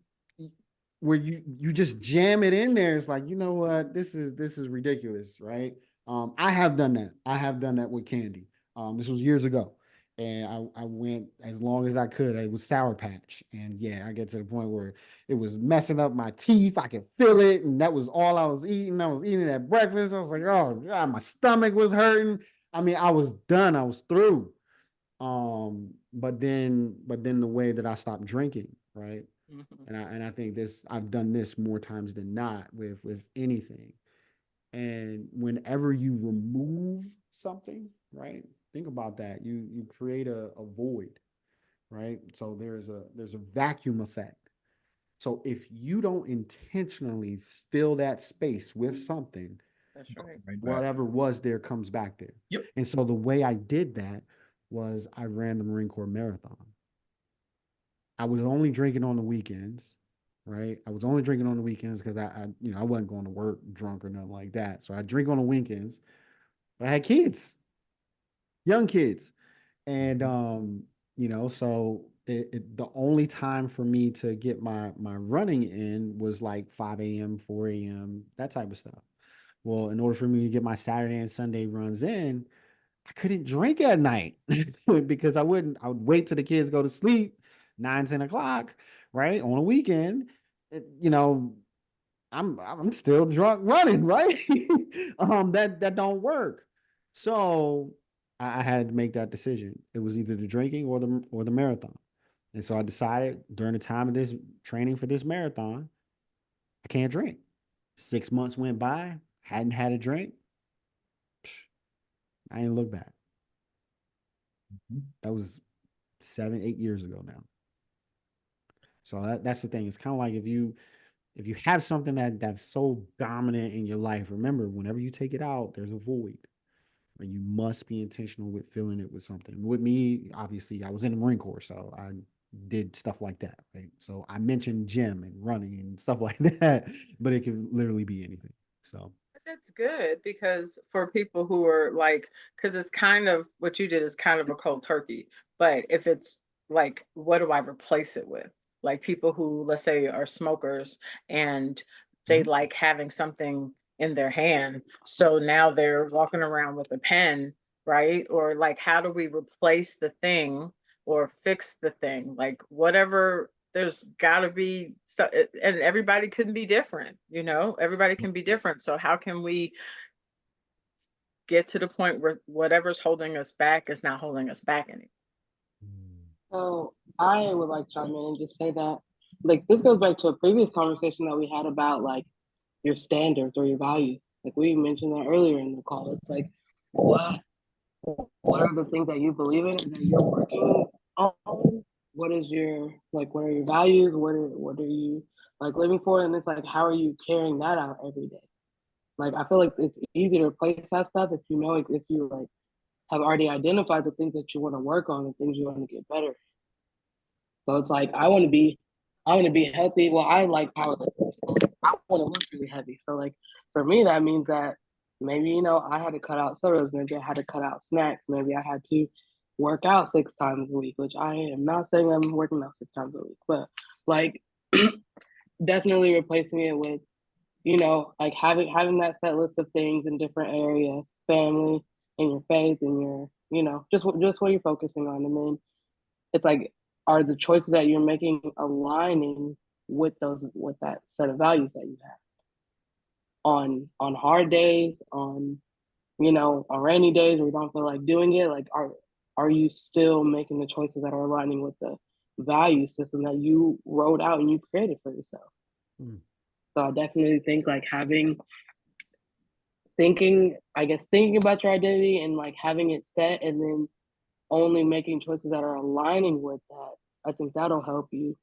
just jam it in there. It's like, you know what, this is ridiculous, right? I have done that. I have done that with candy. This was years ago, and I went as long as I could. It was Sour Patch, and yeah, I get to the point where it was messing up my teeth. I could feel it, and that was all I was eating. I was eating it at breakfast. I was like, oh God, my stomach was hurting. I mean, I was done. I was through. But then the way that I stopped drinking, right? Mhm. And I think I've done this more times than not with anything. And whenever you remove something, right? Think about that. You create a void, right? So there's a vacuum effect. So if you don't intentionally fill that space with something, That's right. Right back. whatever was there comes back there. Yep. And so the way I did that was I ran the Marine Corps Marathon. I was only drinking on the weekends, right? I was only drinking on the weekends because I wasn't going to work drunk or nothing like that. So I drink on the weekends, but I had kids, young kids. And so the only time for me to get my running in was like 5 a.m., 4 a.m., that type of stuff. Well, in order for me to get my Saturday and Sunday runs in, I couldn't drink at night because I would wait till the kids go to sleep, 9, 10 o'clock, right? On a weekend. You know, I'm still drunk running, right? That don't work. So I had to make that decision. It was either the drinking or the marathon. And so I decided during the time of this training for this marathon, I can't drink. 6 months went by, hadn't had a drink. I didn't look back. That was 7, 8 years ago now. So that's the thing. It's kind of like if you have something that's so dominant in your life, remember whenever you take it out, there's a void. And you must be intentional with filling it with something. With me, obviously, I was in the Marine Corps, so I did stuff like that. Right. So I mentioned gym and running and stuff like that, but it could literally be anything. So That's good because for people who are like, because it's kind of what you did is kind of a cold turkey. But if it's like, what do I replace it with? Like people who, let's say, are smokers and they Mhm. like having something in their hand. So now they're walking around with a pen, right? Or like, how do we replace the thing or fix the thing? Like, whatever there's got to be so and everybody can be different, everybody can be different, so how can we get to the point where whatever's holding us back is not holding us back anymore? So I would like to chime in and just say that, like, this goes back to a previous conversation that we had about like your standards or your values. Like we mentioned that earlier in the call. It's like, what what are the things that you believe in and that you're working on? What are your values? What are you like living for? And it's like, how are you carrying that out every day? Like I feel like it's easy to replace that stuff if you know, if you like have already identified the things that you want to work on, the things you want to get better. So it's like I want to be healthy. Well, I like powerlifting. So like, I want to look really heavy. So like for me, that means that maybe I had to cut out sodas. Maybe I had to cut out snacks. Maybe I had to work out 6 times a week. Which I am not saying I'm working out 6 times a week, but like definitely replacing it with like having that set list of things in different areas, family and your faith and your just what you're focusing on, and then it's like, are the choices that you're making aligning with that set of values that you have on hard days, on rainy days where you don't feel like doing it, like are you still making the choices that are aligning with the value system that you wrote out and you created for yourself? Mm. So I definitely think like thinking about your identity and like having it set and then only making choices that are aligning with that, I think that'll help you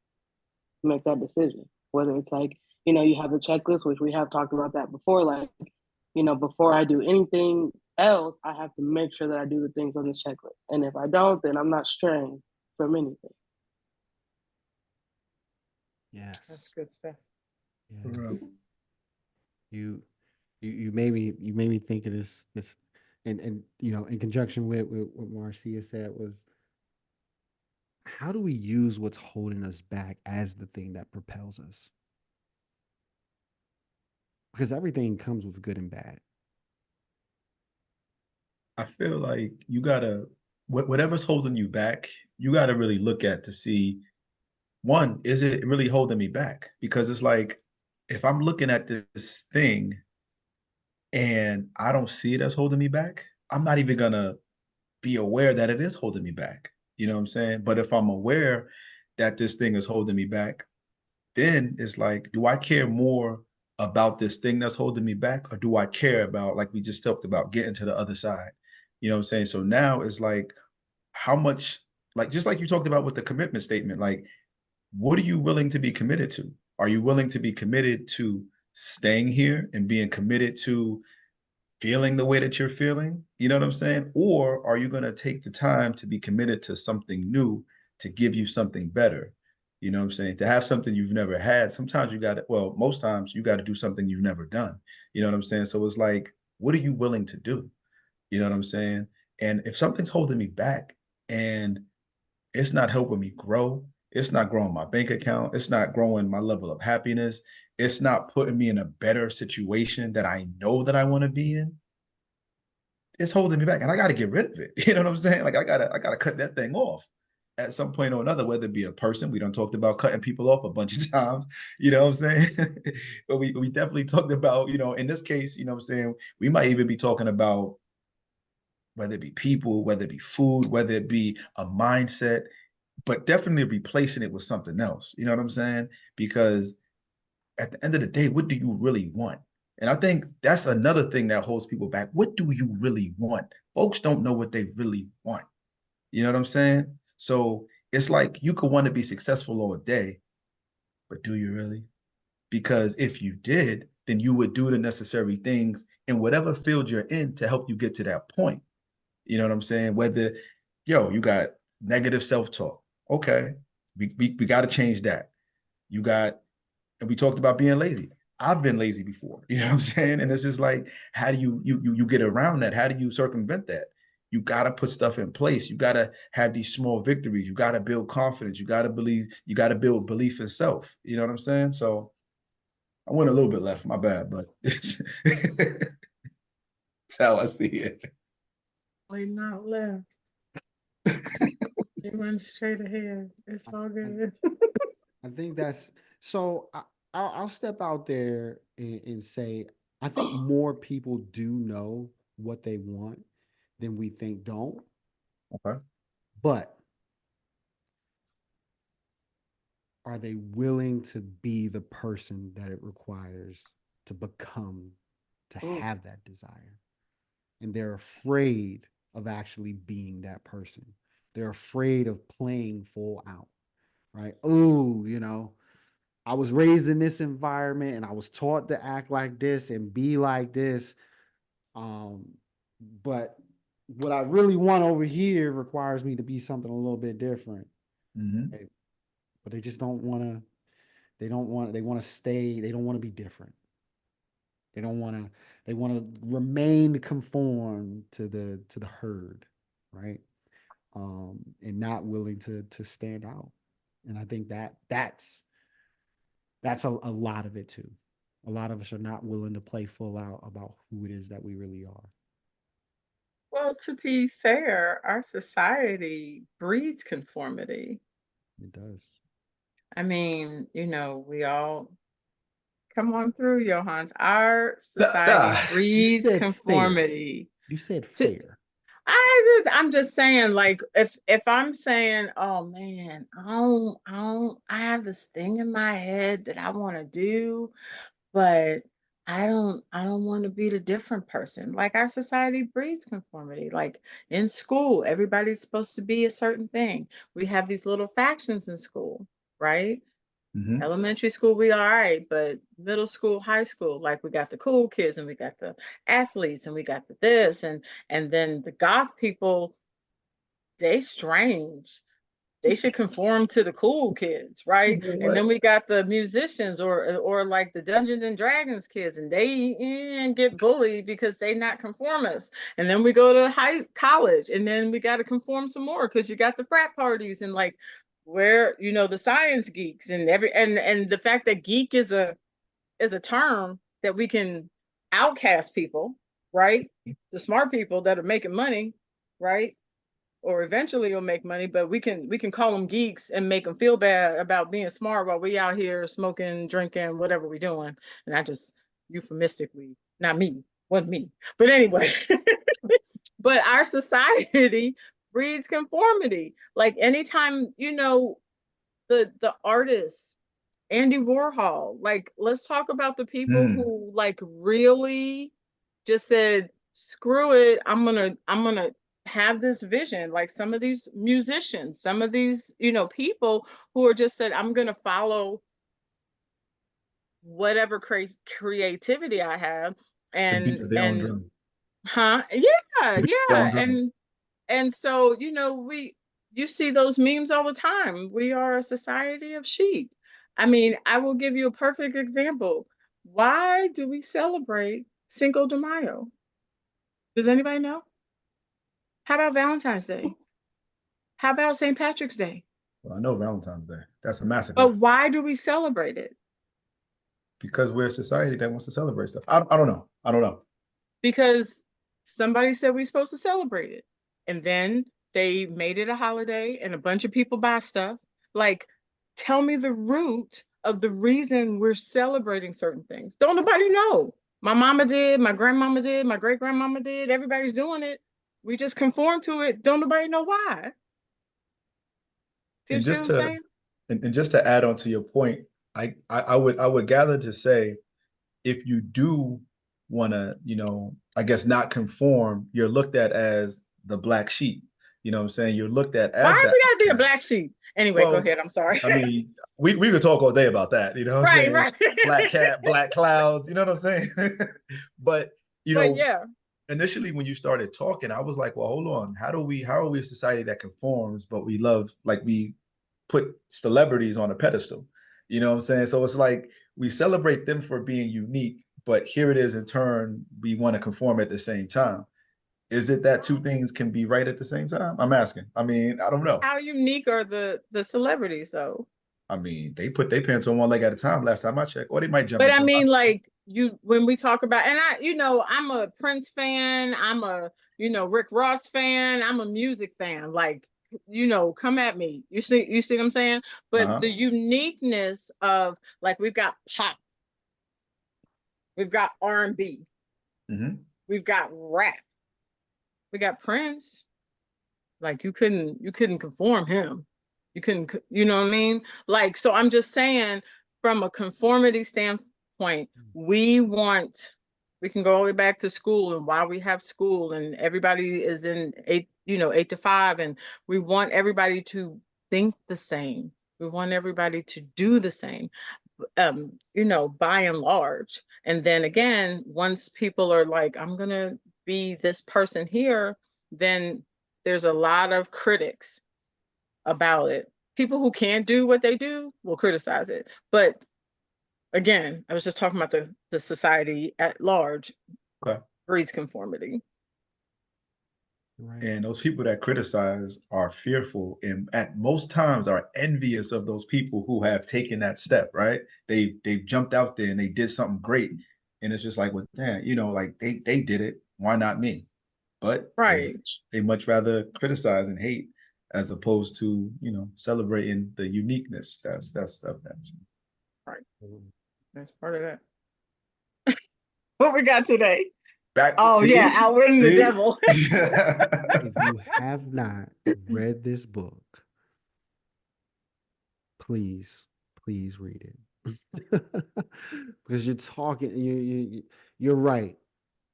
make that decision. Whether it's like, you have the checklist, which we have talked about that before, like, before I do anything else, I have to make sure that I do the things on this checklist. And if I don't, then I'm not straying from anything. Yes. That's good stuff. Yes. You you made me think of this, and you know, in conjunction with what Marcia said, was how do we use what's holding us back as the thing that propels us? Because everything comes with good and bad. I feel like you gotta whatever's holding you back, you gotta really look at to see, one, is it really holding me back? Because it's like, if I'm looking at this thing and I don't see it as holding me back, I'm not even gonna be aware that it is holding me back. You know what I'm saying? But if I'm aware that this thing is holding me back, then it's like, do I care more about this thing that's holding me back, or do I care about, like we just talked about, getting to the other side? You know what I'm saying? So now it's like, how much, like, just like you talked about with the commitment statement, like, what are you willing to be committed to? Are you willing to be committed to staying here and being committed to feeling the way that you're feeling? You know what I'm saying? Or are you going to take the time to be committed to something new, to give you something better? You know what I'm saying? To have something you've never had. Sometimes you got to, well, most times you got to do something you've never done. You know what I'm saying? So it's like, what are you willing to do? You know what I'm saying? And if something's holding me back and it's not helping me grow, it's not growing my bank account, it's not growing my level of happiness, it's not putting me in a better situation that I know that I want to be in, it's holding me back, and I got to get rid of it. You know what I'm saying? Like, I gotta cut that thing off at some point or another, whether it be a person. We done talked about cutting people off a bunch of times. You know what I'm saying? But we definitely talked about, you know, in this case, you know what I'm saying, we might even be talking about whether it be people, whether it be food, whether it be a mindset, but definitely replacing it with something else. You know what I'm saying? Because at the end of the day, what do you really want? And I think that's another thing that holds people back. What do you really want? Folks don't know what they really want. You know what I'm saying? So it's like, you could want to be successful all day, but do you really? Because if you did, then you would do the necessary things in whatever field you're in to help you get to that point. You know what I'm saying? Whether, yo, you got negative self-talk. Okay. We got to change that. You got, and we talked about being lazy. I've been lazy before. You know what I'm saying? And it's just like, how do you get around that? How do you circumvent that? You got to put stuff in place. You got to have these small victories. You got to build confidence. You got to believe, you got to build belief in self. You know what I'm saying? So I went a little bit left, my bad, but it's, it's how I see it. Like not left. It went straight ahead. It's I, all I, good. I think that's so. I'll step out there and say I think more people do know what they want than we think don't. Okay. But are they willing to be the person that it requires to become, to Mm. have that desire? And they're afraid of actually being that person. They're afraid of playing full out, right? Oh, you know, I was raised in this environment and I was taught to act like this and be like this. Um, but what I really want over here requires me to be something a little bit different. Mm-hmm. Right? But they just don't want to, they want to stay, they don't want to be different. They don't want to, they want to remain conformed to the herd, right? And not willing to stand out. And I think that's a lot of it too. A lot of us are not willing to play full out about who it is that we really are. Well, to be fair, our society breeds conformity. It does. I mean, we all come on through, Johannes. Our society Nah. You breeds said fair. conformity. You said To fair. I'm just saying, like, if I'm saying, oh man, I have this thing in my head that I want to do, but I don't want to be the different person. Like our society breeds conformity. Like in school, everybody's supposed to be a certain thing. We have these little factions in school, right? Mm-hmm. Elementary school, we all right, but middle school, high school, like we got the cool kids and we got the athletes and we got the this and then the goth people, they strange. they should conform to the cool kids, right? And then we got the musicians or like the Dungeons and Dragons kids, and they get bullied because they not conformists. And then we go to college, and then we got to conform some more because you got the frat parties and like where the science geeks and and the fact that geek is a term that we can outcast people, right? The smart people that are making money, right? Or eventually will make money, but we can call them geeks and make them feel bad about being smart while we out here smoking, drinking, whatever we're doing. And I just euphemistically, not me, wasn't me. But anyway, but our society breeds conformity. Like anytime, the artists, Andy Warhol, like let's talk about the people who like really just said, screw it, I'm gonna have this vision. Like some of these musicians, some of these, people who are just said, I'm gonna follow whatever creativity I have. The beat of their own drum. Yeah, The beat of their own yeah. drum. And so, you see those memes all the time. We are a society of sheep. I mean, I will give you a perfect example. Why do we celebrate Cinco de Mayo? Does anybody know? How about Valentine's Day? How about St. Patrick's Day? Well, I know Valentine's Day. That's a massacre. But why do we celebrate it? Because we're a society that wants to celebrate stuff. I don't know. I don't know. Because somebody said we're supposed to celebrate it. And then they made it a holiday and a bunch of people buy stuff. Like, tell me the root of the reason we're celebrating certain things. Don't nobody know. My mama did, my grandmama did, my great grandmama did. Everybody's doing it. We just conform to it. Don't nobody know why. Do you And see what just I'm to saying? and just to add on to your point, I would gather to say, if you do want to, I guess not conform, you're looked at as the black sheep. You know what I'm saying? You're looked at Why as do that we gotta be a outcast. black sheep? Anyway, go Well, ahead. I'm sorry. I mean, we could talk all day about that, you know what I'm Right, saying? right. Black cat, black clouds, you know what I'm saying? But, But yeah, initially when you started talking, I was like, well, hold on. How are we a society that conforms, but we love, like, we put celebrities on a pedestal? You know what I'm saying? So it's like we celebrate them for being unique, but here it is in turn, we want to conform at the same time. Is it that two things can be right at the same time? I'm asking. I mean, I don't know. how unique are the celebrities though? I mean, they put their pants on one leg at a time last time I checked, or they might jump But I into mean, like when we talk about, and I'm a Prince fan, I'm a, Rick Ross fan, I'm a music fan. Like, come at me. You see what I'm saying? But uh-huh. the uniqueness of like we've got pop, we've got R&B, Mm-hmm. we've got rap, we got Prince. Like you couldn't conform him. You couldn't, you know what I mean? Like, so I'm just saying from a conformity standpoint, we can go all the way back to school and why we have school and everybody is in 8 to 5 and we want everybody to think the same. We want everybody to do the same, by and large. And then again, once people are like, I'm gonna be this person here, then there's a lot of critics about it. People who can't do what they do will criticize it. But again, I was just talking about the society at large Okay. breeds conformity. Right. And those people that criticize are fearful and at most times are envious of those people who have taken that step, right? They've jumped out there and they did something great. And it's just like, well, damn, like they did it. Why not me? But Right. they much rather criticize and hate as opposed to, celebrating the uniqueness. That's stuff that's Right. That's part of that. What we got today? back. Oh yeah, See, outwitting the see. devil. If you have not read this book, please read it. Because you're talking, you're right.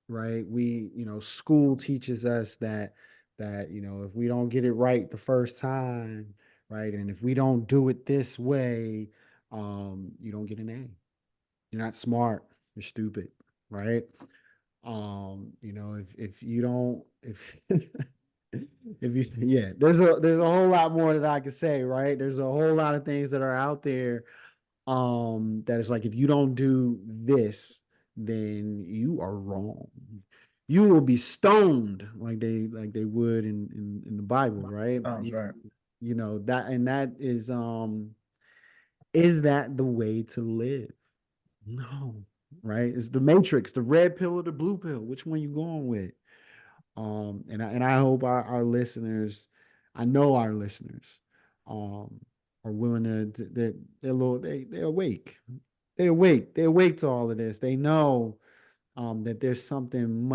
We, school teaches us that if we don't get it right the first time, right, and if we don't do it this way, you don't get an A. You're not smart, you're stupid, right? If you don't, if Yeah, there's a whole lot more that I could say, right? There's a whole lot of things that are out there that is like, if you don't do this, then you are wrong. You will be stoned like they would in the Bible, right? Right. You know that, and that is that the way to live? No, right? It's the matrix, the red pill or the blue pill. Which one you going with? And I hope our listeners, I know our listeners, um, are willing they're little, they're awake. They're awake. They're awake to all of this. They know that there's something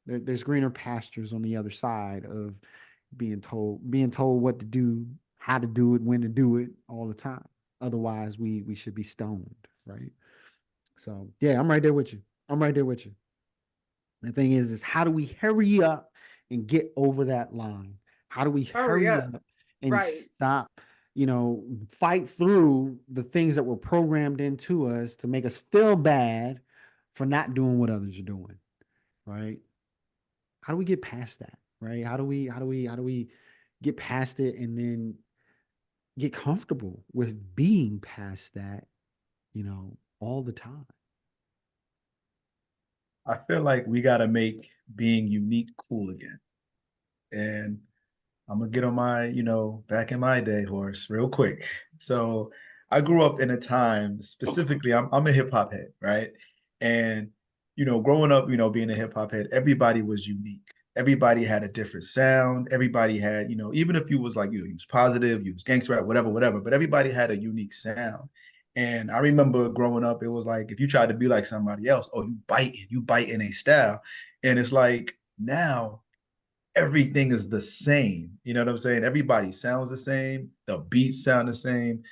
there's greener pastures on the other side of being told what to do, how to do it, when to do it all the time. Otherwise, we should be stoned, right? So yeah, I'm right there with you. I'm right there with you. The thing is how do we hurry up and get over that line? How do we Hurry hurry up. up and Right. stop, fight through the things that were programmed into us to make us feel bad for not doing what others are doing, right? How do we get past that, right? How do we get past it and then get comfortable with being past that, all the time? I feel like we got to make being unique cool again. And I'm gonna get on my, back in my day horse real quick. So I grew up in a time, specifically, I'm a hip hop head, right? And growing up, being a hip hop head, everybody was unique. Everybody had a different sound. Everybody had, even if you was like, you was positive, you was gangster rap, whatever, whatever, but everybody had a unique sound. And I remember growing up, it was like if you tried to be like somebody else, oh, you bite in a style. And it's like now everything is the same. You know what I'm saying? Everybody sounds the same. The beats sound the same.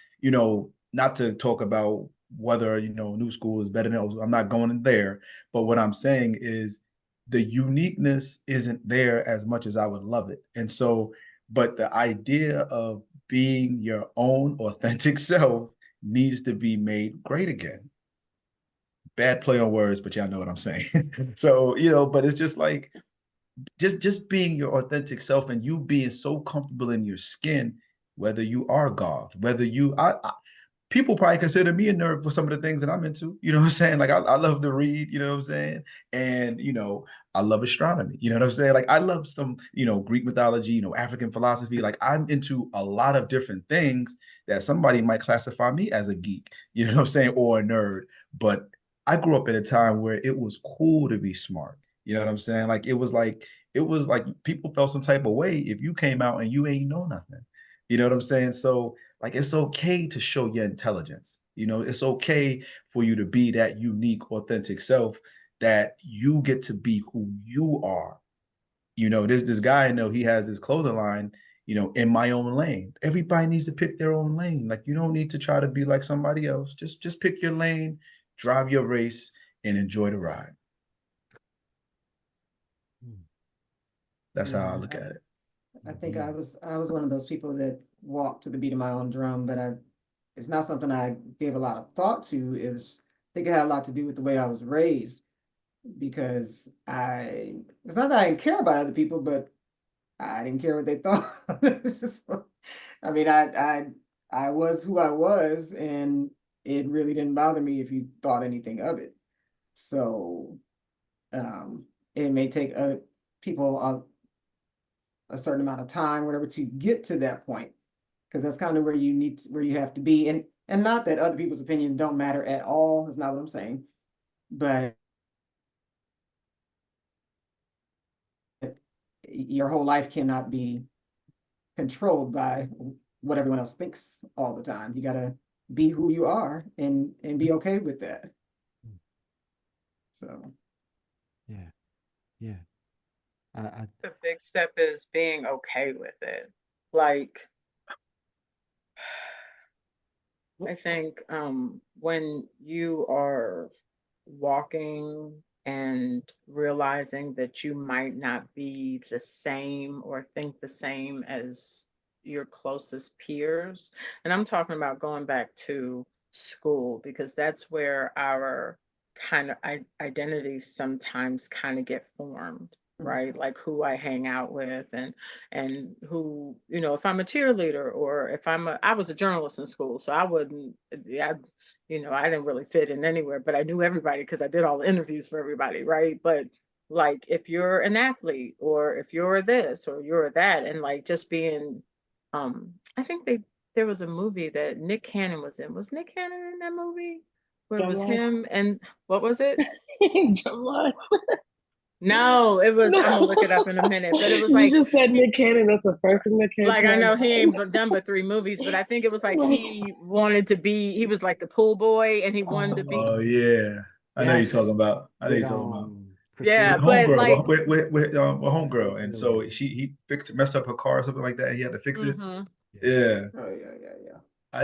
Not to talk about whether, new school is better than old. I'm not going there. But what I'm saying is the uniqueness isn't there as much as I would love it. And so, but the idea of being your own authentic self needs to be made great again. Bad play on words, but y'all know what I'm saying. So, but it's just like just being your authentic self and you being so comfortable in your skin, whether you are goth, whether people probably consider me a nerd for some of the things that I'm into. You know what I'm saying? Like I love to read, you know what I'm saying? And I love astronomy. You know what I'm saying? Like I love some, Greek mythology, African philosophy. Like I'm into a lot of different things that somebody might classify me as a geek, you know what I'm saying, or a nerd. But I grew up in a time where it was cool to be smart. You know what I'm saying? Like it was like people felt some type of way if you came out and you ain't know nothing. You know what I'm saying? So like it's okay to show your intelligence. It's okay for you to be that unique, authentic self that you get to be who you are. There's this guy I know, he has this clothing line, in my own lane. Everybody needs to pick their own lane. Like you don't need to try to be like somebody else. Just pick your lane, drive your race, and enjoy the ride. That's how I Yeah, look at it. I think I was one of those people that walked to the beat of my own drum, but it's not something I gave a lot of thought to. I think it had a lot to do with the way I was raised because it's not that I didn't care about other people, but I didn't care what they thought. It's just, I mean, I was who I was, and it really didn't bother me if you thought anything of it. So, um, it may take people a certain amount of time, whatever, to get to that point, because that's kind of where you have to be, and not that other people's opinion don't matter at all. That's not what I'm saying, but your whole life cannot be controlled by what everyone else thinks all the time. You got to be who you are and be okay with that. So Yeah, yeah. I The big step is being okay with it. Like, I think when you are walking and realizing that you might not be the same or think the same as your closest peers, and I'm talking about going back to school because that's where our kind of identities sometimes kind of get formed. right? Like who I hang out with and who, if I'm a cheerleader or if I was a journalist in school, so I wouldn't yeah, I didn't really fit in anywhere, but I knew everybody because I did all the interviews for everybody, right? But like if you're an athlete or if you're this or you're that, and like just being I think there was a movie that Nick Cannon was in. Was Nick Cannon in that movie? Where it was Drumline. him and what was it? Drumline. No, it was. I'm gonna No. look it up in a minute, but it was You like, just said Nick Cannon. That's the first thing that came like to I my know he mind. ain't done but 3 movies, but I think it was like Like, he wanted to be. He was like the pool boy, and he wanted to be. Oh yeah, I know you're talking Yes, about. I know with you're talking about Christina Yeah, with but Milioti. homegirl, like, with Christina homegirl, and so Milioti. he messed up her car or something like that. He had to fix it. hmm Yeah, Yeah, Oh yeah, yeah, yeah.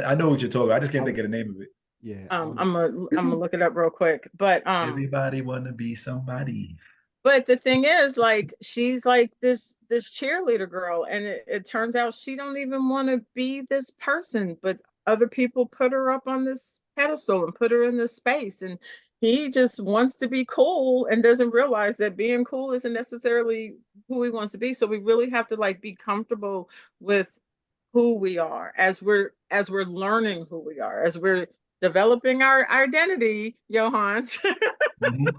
I know what you're talking about. I just I can't think would. of the name of it. Yeah, I'm gonna look it up real quick, Everybody want to be somebody. but the thing is, like, she's like this cheerleader girl, and it turns out she don't even want to be this person, but other people put her up on this pedestal and put her in this space, and he just wants to be cool and doesn't realize that being cool isn't necessarily who he wants to be. So we really have to like be comfortable with who we are as we're learning who we are, as we're developing our identity, Johannes. Mhm.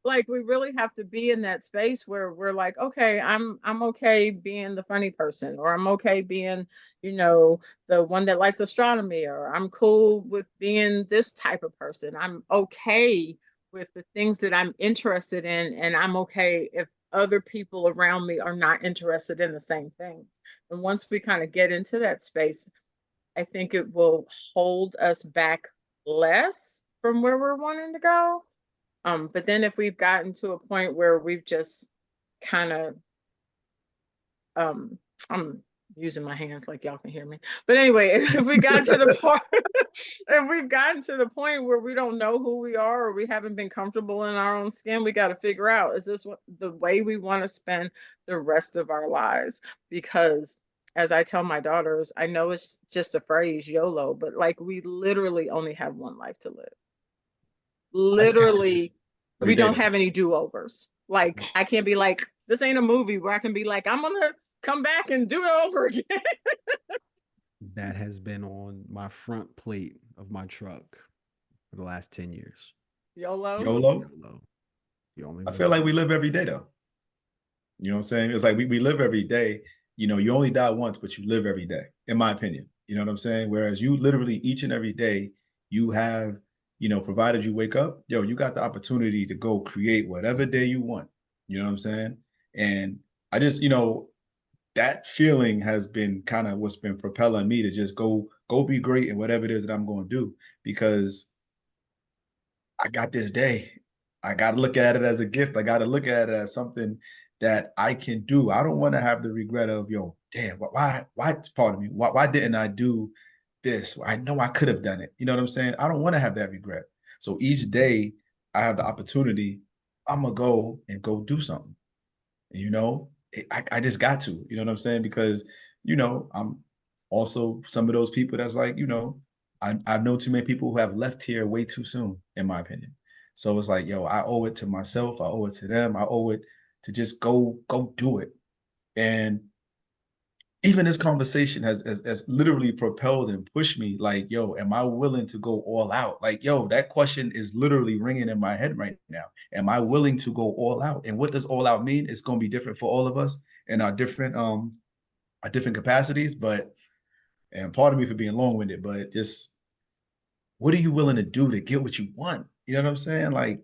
Like we really have to be in that space where we're like, okay, I'm okay being the funny person, or I'm okay being, the one that likes astronomy, or I'm cool with being this type of person. I'm okay with the things that I'm interested in, and I'm okay if other people around me are not interested in the same things. And once we kind of get into that space, I think it will hold us back less from where we're wanting to go. But then if we've gotten to a point where we've just kind of I'm using my hands like y'all can hear me. But anyway, if we got to the point if we've gotten to the point where we don't know who we are or we haven't been comfortable in our own skin, we got to figure out, is this what the way we want to spend the rest of our lives? Because as I tell my daughters, I know it's just a phrase, YOLO, but like we literally only have one life to live. I say it Literally, every we day don't though. have any do-overs. Like I can't be like, this ain't a movie where I can be like, I'm gonna come back and do it over again. that has been on my front plate of my truck for the last 10 years. YOLO. YOLO. YOLO. You only I live feel like we once. live every day though. You know what I'm saying? It's like we live every day. You only die once, but you live every day, in my opinion. You know what I'm saying? Whereas you literally each and every day, you have, provided you wake up, you got the opportunity to go create whatever day you want. You know what I'm saying? And I just, that feeling has been kind of what's been propelling me to just go be great in whatever it is that I'm going to do, because I got this day. I got to look at it as a gift. I got to look at it as something that I can do. I don't want to have the regret of, damn, pardon me, why didn't I do this? I know I could have done it. You know what I'm saying? I don't want to have that regret. So each day I have the opportunity, I'm going to go and go do something. I just got to, you know what I'm saying? Because, I'm also some of those people that's like, I've known too many people who have left here way too soon, in my opinion. So it's like, I owe it to myself. I owe it to them. I owe it to just go do it. And even this conversation has literally propelled and pushed me like, am I willing to go all out? Like, that question is literally ringing in my head right now. Am I willing to go all out? And what does all out mean? It's going to be different for all of us in our different capacities. But, and pardon me for being long-winded, but just, what are you willing to do to get what you want? You know what I'm saying? Like,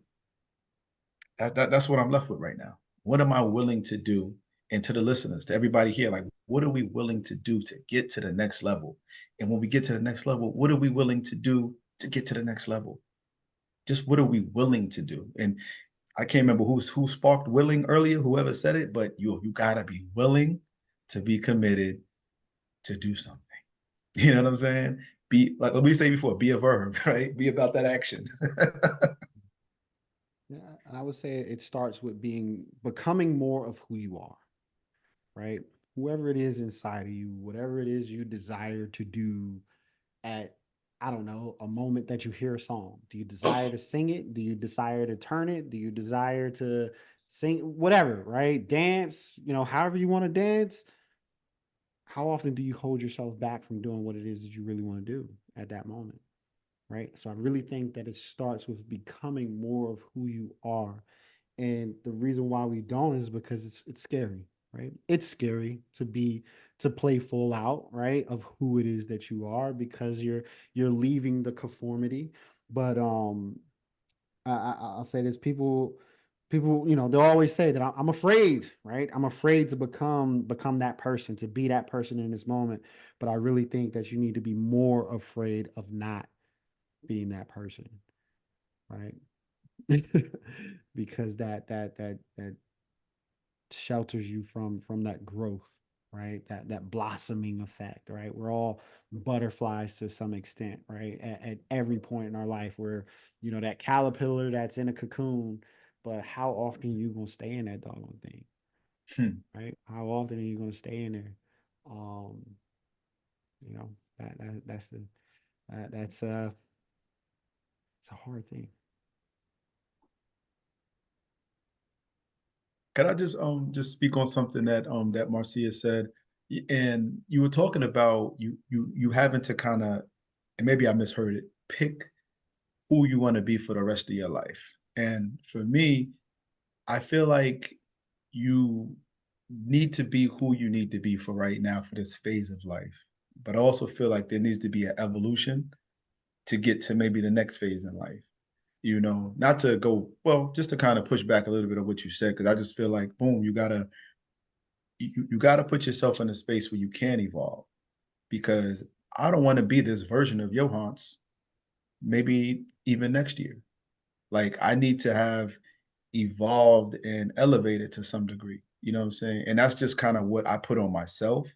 that's what I'm left with right now. What am I willing to do? And to the listeners, to everybody here, like, what are we willing to do to get to the next level? And when we get to the next level, what are we willing to do to get to the next level? Just what are we willing to do? And I can't remember who sparked willing earlier, whoever said it, but you gotta be willing to be committed to do something. You know what I'm saying? Be like we say before, be a verb, right? Be about that action. Yeah, and I would say it starts with becoming more of who you are, right? Whoever it is inside of you, whatever it is you desire to do at, I don't know, a moment that you hear a song. Do you desire to sing it? Do you desire to turn it? Do you desire to sing, whatever, right? Dance, however you want to dance. How often do you hold yourself back from doing what it is that you really want to do at that moment? Right. So I really think that it starts with becoming more of who you are. And the reason why we don't is because it's scary, right? It's scary to play full out, right, of who it is that you are, because you're leaving the conformity. But I'll say this: people, they'll always say that I'm afraid, right? I'm afraid to become that person, to be that person in this moment. But I really think that you need to be more afraid of not being that person, right? Because that shelters you from that growth, right? That blossoming effect, right? We're all butterflies to some extent, right? At every point in our life, where that caterpillar that's in a cocoon, but how often you gonna stay in that doggone thing, Hmm. right? How often are you gonna stay in there? Um, you know that's the that's it's a hard thing. Can I just speak on something that Marcia said? And you were talking about you having to kind of, and maybe I misheard it, pick who you want to be for the rest of your life. And for me, I feel like you need to be who you need to be for right now for this phase of life. But I also feel like there needs to be an evolution to get to maybe the next phase in life. Not to go, well, just to kind of push back a little bit of what you said, because I just feel like, boom, you gotta put yourself in a space where you can evolve. Because I don't want to be this version of Yohance maybe even next year. Like I need to have evolved and elevated to some degree. You know what I'm saying? And that's just kind of what I put on myself,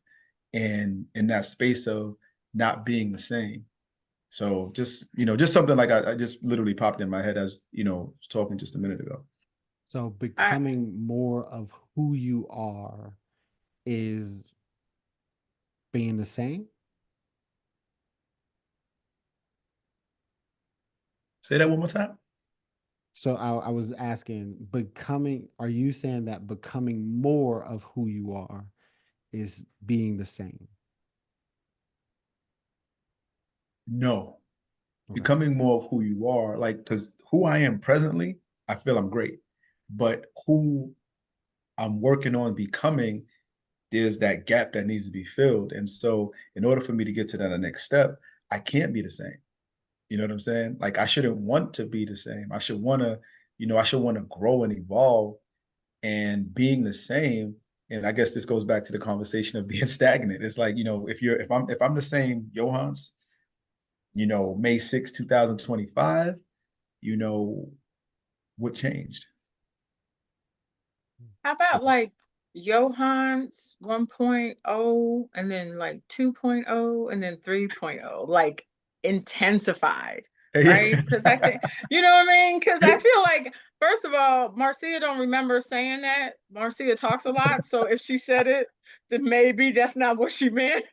and in that space of not being the same. So just something like I just literally popped in my head as was talking just a minute ago. So I becoming more of who you are is being the same. Say that one more time. So I was asking, are you saying that becoming more of who you are is being the same? No, Okay. becoming more of who you are, like because who I am presently, I feel I'm great, but who I'm working on becoming, there's that gap that needs to be filled. And so, in order for me to get to that next step, I can't be the same. You know what I'm saying? Like I shouldn't want to be the same. I should want to grow and evolve, and being the same. And I guess this goes back to the conversation of being stagnant. It's like, if I'm the same Johannes, May 6, 2025, you know, what changed? How about like Johannes 1.0 and then like 2.0 and then 3.0, like intensified, right? Because I think, you know what I mean? Because I feel like, first of all, Marcia don't remember saying that. Marcia talks a lot. So if she said it, then maybe that's not what she meant.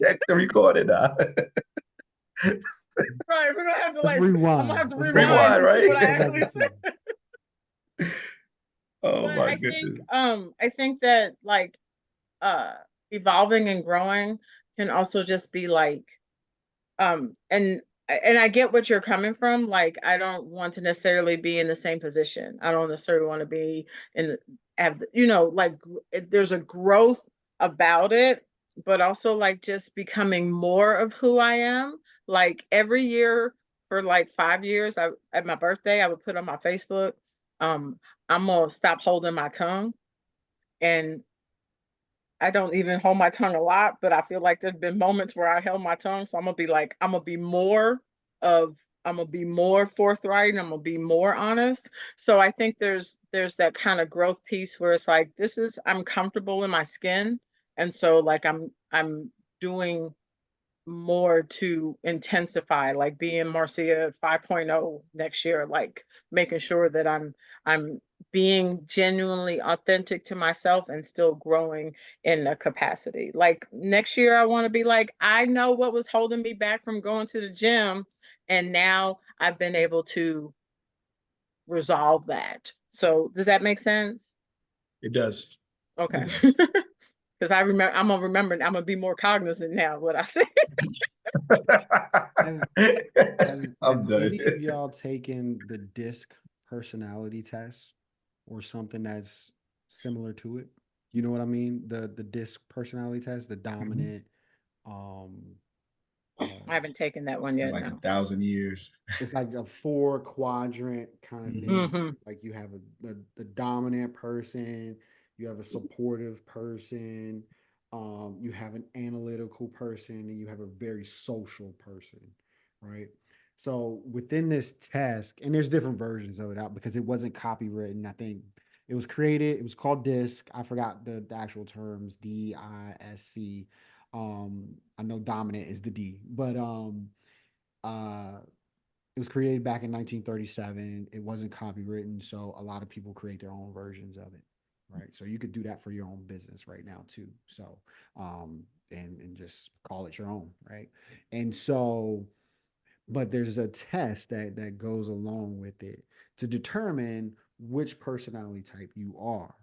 Check the recording now. Right. We're gonna have to Let's like, I'm gonna rewind. have to Let's go rewind back. Rewind, to see right? what I Go back actually and said. see. Oh But my I think that like uh evolving and growing can also just be like um and and I get what you're coming from. Like I don't want to necessarily be in the same position. I don't necessarily want to be in the have like there's a growth about it, but also like just becoming more of who I am. Like every year for like 5 years, I at my birthday I would put on my Facebook, um I'm gonna stop holding my tongue. And I don't even hold my tongue a lot, but I feel like there's been moments where I held my tongue. So I'm gonna be like, of I'm gonna be more forthright and I'm gonna be more honest. So I think there's that kind of growth piece where it's like I'm comfortable in my skin. And so like I'm doing more to intensify, like being Marcia 5.0 next year, like making sure that I'm being genuinely authentic to myself and still growing in a capacity. Like next year, I want to be like, I know what was holding me back from going to the gym, and now I've been able to resolve that. So does that make sense? It does. Okay. It does. Because I'm gonna remember, I'm gonna be more cognizant now of what I say. Have, I'm have done. any of y'all taken the DISC personality test or something that's similar to it? You know what I mean? The DISC personality test, the dominant, um, I haven't taken that It's one been yet. like No. 1,000 years. it's like a 4 quadrant kind of thing. Hmm. Like you have the dominant person, you have a supportive person, you have an analytical person, and you have a very social person, right? So within this test, and there's different versions of it out because it wasn't copywritten. I think it was created, it was called DISC. I forgot the actual terms, DISC. I know dominant is the D, but uh it was created back in 1937. It wasn't copywritten, so a lot of people create their own versions of it, right? So you could do that for your own business right now too. So, and just call it your own, right? And so, but there's a test that goes along with it to determine which personality type you are.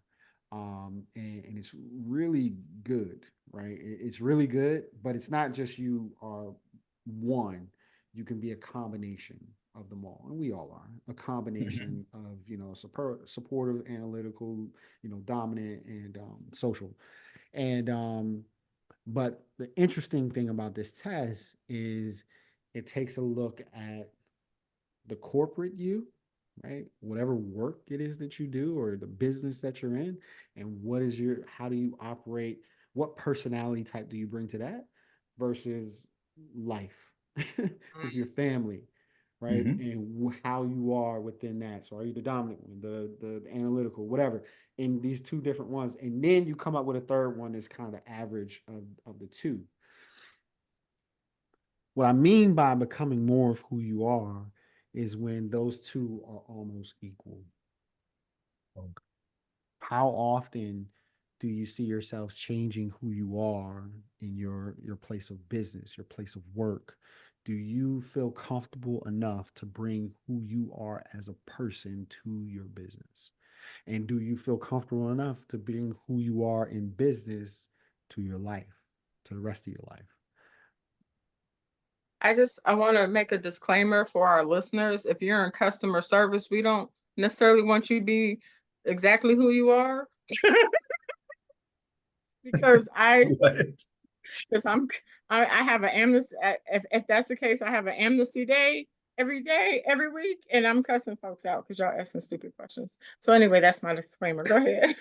And it's really good, right? It's really good, but it's not just you are one. You can be a combination of them all, and we all are a Mhm. combination of supportive, analytical, dominant, and social. And but the interesting thing about this test is it takes a look at the corporate you, right? Whatever work it is that you do or the business that you're in, and how do you operate? What personality type do you bring to that versus life with your family, right? Mhm. And how you are within that. So, are you the dominant one, the analytical, whatever? In these two different ones, and then you come up with a third one that's kind of average of the two. What I mean by becoming more of who you are is when those two are almost equal. How often do you see yourself changing who you are in your place of business, your place of work? Do you feel comfortable enough to bring who you are as a person to your business? And do you feel comfortable enough to bring who you are in business to your life, to the rest of your life? I want to make a disclaimer for our listeners. If you're in customer service, we don't necessarily want you to be exactly who you are. because I What? because I have an amnesty. If that's the case, I have an amnesty day, every week, and I'm cussing folks out because y'all asking stupid questions. So anyway, that's my disclaimer. Go ahead.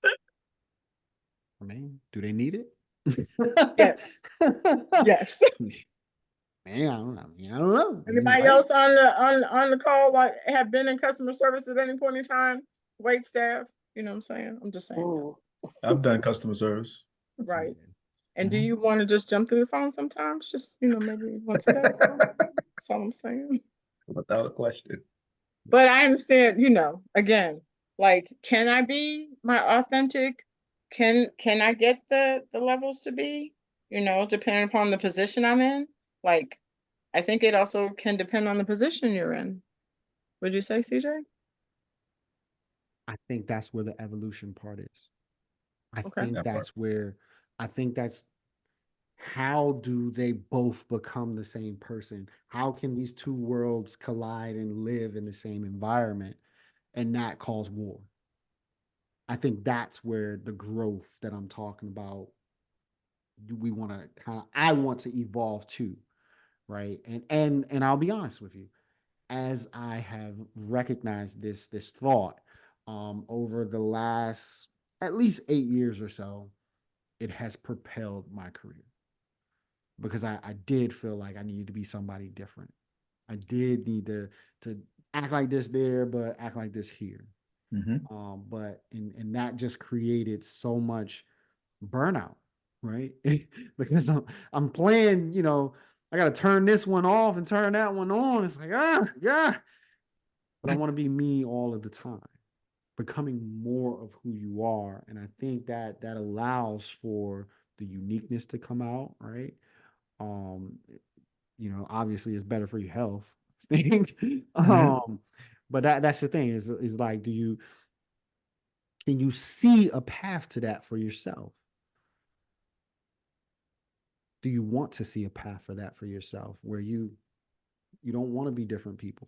I mean, do they need it? Yes. Yes. Man, I don't know. I don't know. Anybody Right? else on the call like have been in customer service at any point in time? Wait staff. You know what I'm saying? I'm just saying yes. Mm. I've done customer service. Yeah. Right. And do Mhm. you want to just jump through the phone sometimes? Just, maybe once a day. So that's all I'm saying. Without a question. But I understand, again, like, can I be my authentic? Can I get the levels to be, depending upon the position I'm in? Like, I think it also can depend on the position you're in. Would you say, CJ? I think that's where the evolution part is. I Okay. think That part. that's where I think that's how do they both become the same person? How can these two worlds collide and live in the same environment and not cause war? I think that's where the growth that I'm talking about, we want to I want to evolve to, right? And I'll be honest with you, as I have recognized this thought over the last at least 8 years or so, it has propelled my career because I did feel like I needed to be somebody different. I did need to act like this there, but act like this here. Mhm. But and that just created so much burnout, right? Because I'm playing, I gotta turn this one off and turn that one on. It's like, yeah. But I want to be me all of the time, becoming more of who you are. And I think that allows for the uniqueness to come out, right? Um, Obviously it's better for your health. I think. Mhm. But that's the thing is like, can you see a path to that for yourself? Do you want to see a path for that for yourself where you don't want to be different people?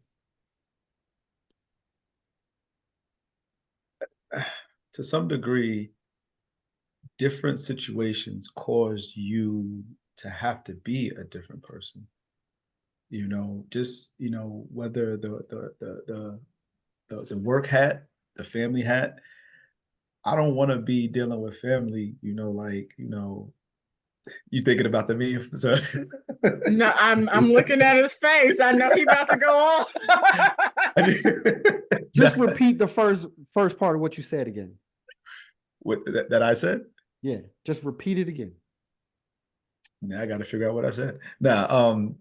To some degree, different situations cause you to have to be a different person. Just whether the work hat, the family hat. I don't want to be dealing with family, you thinking about the meme. So No, I'm looking at his face. I know he about to go on. Just repeat the first part of what you said again. What that I said? Yeah, just repeat it again. Now I got to figure out what I said. Now,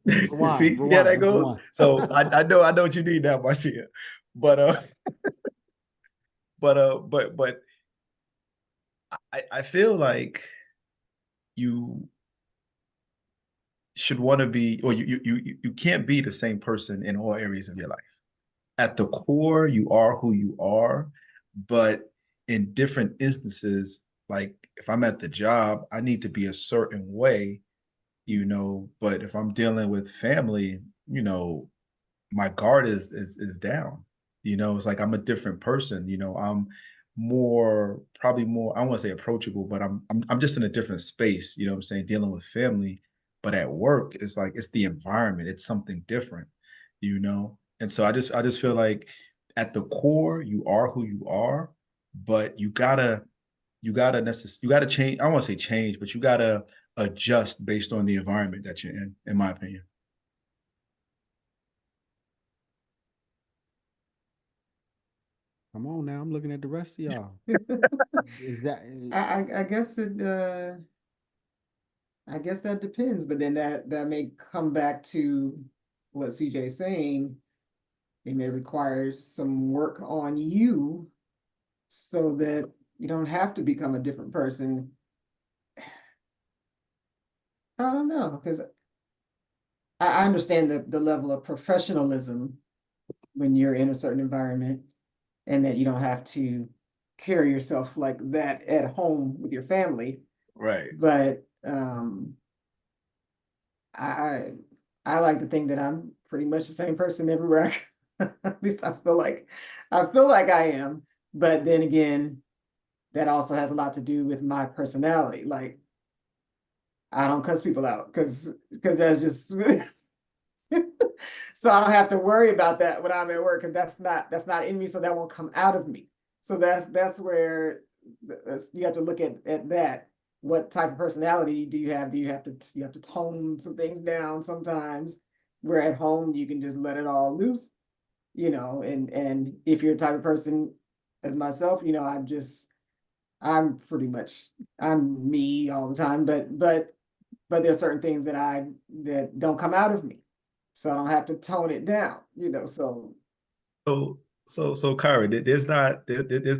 see, Rewind, yeah, that goes. rewind. So I know what you need now, Marcya. But but I feel like you should want to be, or you can't be the same person in all areas of your life. At the core, you are who you are, but in different instances, like if I'm at the job, I need to be a certain way, but if I'm dealing with family, my guard is down. It's like I'm a different person. I'm probably more, I don't want to say approachable, but I'm just in a different space, what I'm saying, dealing with family. But at work, it's like it's the environment, it's something different. And so I just feel like at the core, you are who you are, but you gotta change. I don't want to say change, but you gotta adjust based on the environment that you're in my opinion. Come on now, I'm looking at the rest of y'all. Is that I guess I guess that depends, but then that may come back to what CJ is saying. It may require some work on you so that you don't have to become a different person. I don't know, because I understand the level of professionalism when you're in a certain environment and that you don't have to carry yourself like that at home with your family. Right. But I like to think that I'm pretty much the same person everywhere. At least I feel like I am. But then again, that also has a lot to do with my personality. Like I don't cuss people out because that's just so I don't have to worry about that when I'm at work, because that's not in me, so that won't come out of me. So that's where you have to look at that. What type of personality do you have? Do you have to tone some things down sometimes? Where at home you can just let it all loose, and if you're the type of person as myself, I'm pretty much I'm me all the time, but there's certain things that don't come out of me. So I don't have to tone it down, so. So Kyra, there's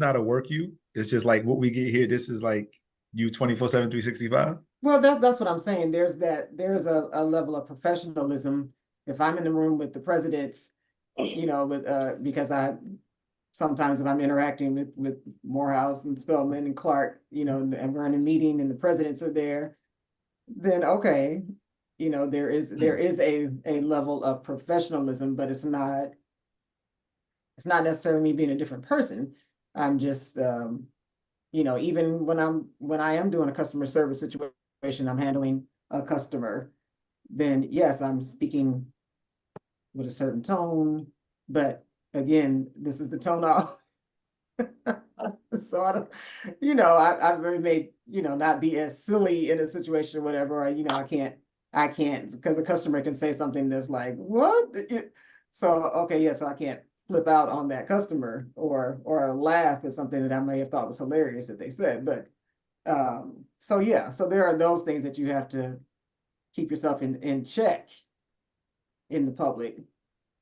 not a work you. It's just like what we get here. This is like you 24/7, 365. Well, that's what I'm saying. There's a level of professionalism. If I'm in the room with the presidents, because sometimes if I'm interacting with Morehouse and Spelman and Clark, and we're in a meeting and the presidents are there, then okay, there is a level of professionalism, but it's not necessarily me being a different person. I'm just even when I am doing a customer service situation, I'm handling a customer, then yes, I'm speaking with a certain tone, but again, this is the tone I'll so I don't, I've really made, not be as silly in a situation or whatever, or, I can't, because a customer can say something that's like, what? So, okay, yeah, so I can't flip out on that customer or laugh at something that I may have thought was hilarious that they said. But, so yeah, so there are those things that you have to keep yourself in check in the public,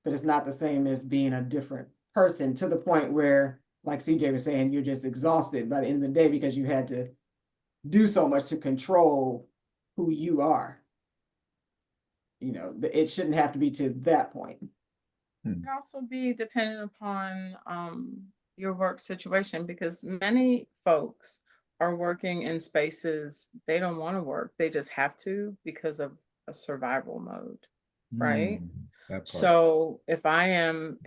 but it's not the same as being a different person to the point where, like CJ was saying, you're just exhausted by the end of the day because you had to do so much to control who you are. It shouldn't have to be to that point. Hmm. can also be dependent upon your work situation, because many folks are working in spaces they don't want to work. They just have to because of a survival mode, right? That part. So if I am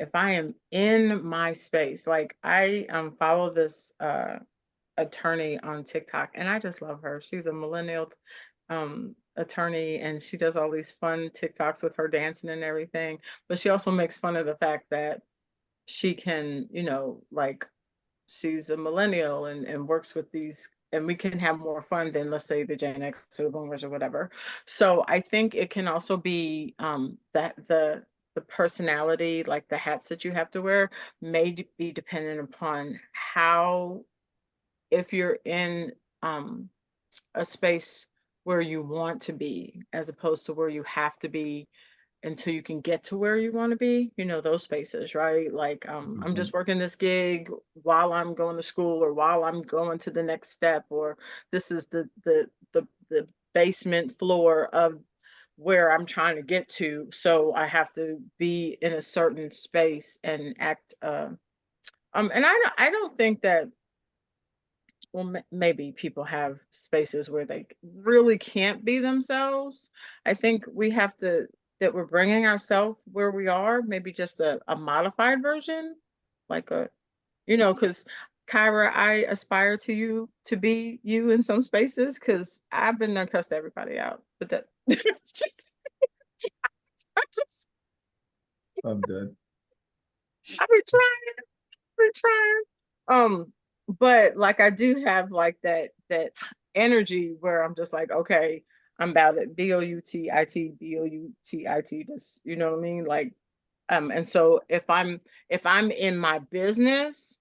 in my space, like I follow this attorney on TikTok, and I just love her. She's a millennial attorney, and she does all these fun TikToks with her dancing and everything. But she also makes fun of the fact that she can, like, she's a millennial and works with these, and we can have more fun than, let's say, the Gen X or the boomers or whatever. So I think it can also be that the personality, like the hats that you have to wear, may be dependent upon how, if you're in um a space where you want to be as opposed to where you have to be until you can get to where you want to be, those spaces, right? Like, I'm Mhm. just working this gig while I'm going to school, or while I'm going to the next step, or this is the basement floor of where I'm trying to get to. So I have to be in a certain space and act and I don't think that, well, maybe people have spaces where they really can't be themselves. I think we have to, that we're bringing ourselves where we are, maybe just a modified version, like because Kyra, I aspire to you to be you in some spaces, because I've been done cussed everybody out, but that just, I just, I'm dead. I've been trying. But like I do have like that energy where I'm just like, okay, I'm about it. BOUTIT. Just, you know what I mean? Like, and so if I'm in my business,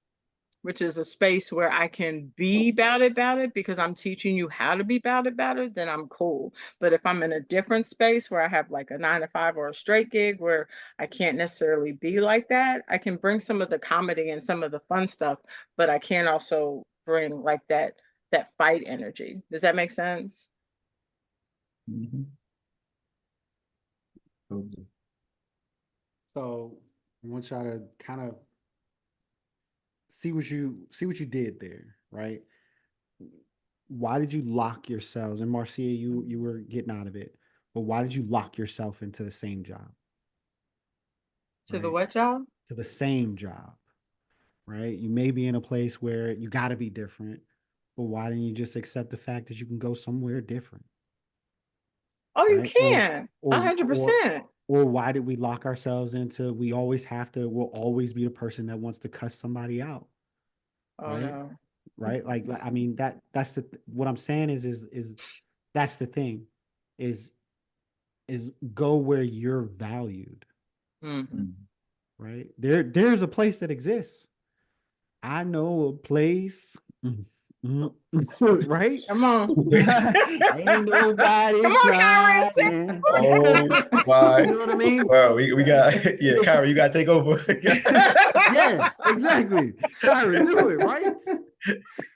which is a space where I can be about it because I'm teaching you how to be about it, then I'm cool. But if I'm in a different space where I have like a 9 to 5 or a straight gig where I can't necessarily be like that, I can bring some of the comedy and some of the fun stuff, but I can also bring like that fight energy. Does that make sense? Mhm. Totally. So I want y'all to kind of see what you did there, right? Why did you lock yourselves? And Marcia, you were getting out of it, but why did you lock yourself into the same job, To the right? what, y'all? To the same job, right? You may be in a place where you got to be different, but why didn't you just accept the fact that you can go somewhere different, Oh, you right? Or can. a or hundred or percent. or why did we lock ourselves into we always have to, we'll always be the person that wants to cuss somebody out, Oh right? no. Right? Like I mean that's what I'm saying is that's the thing is go where you're valued, Hmm. Mm. right? There's a place that exists. I know a place, right? Come on. Ain't Come nobody on, Kyrie. crying. Oh You my. know what I mean? Well, we got yeah, Kyra, you gotta take over. Yeah, exactly. Kyra, do it, right?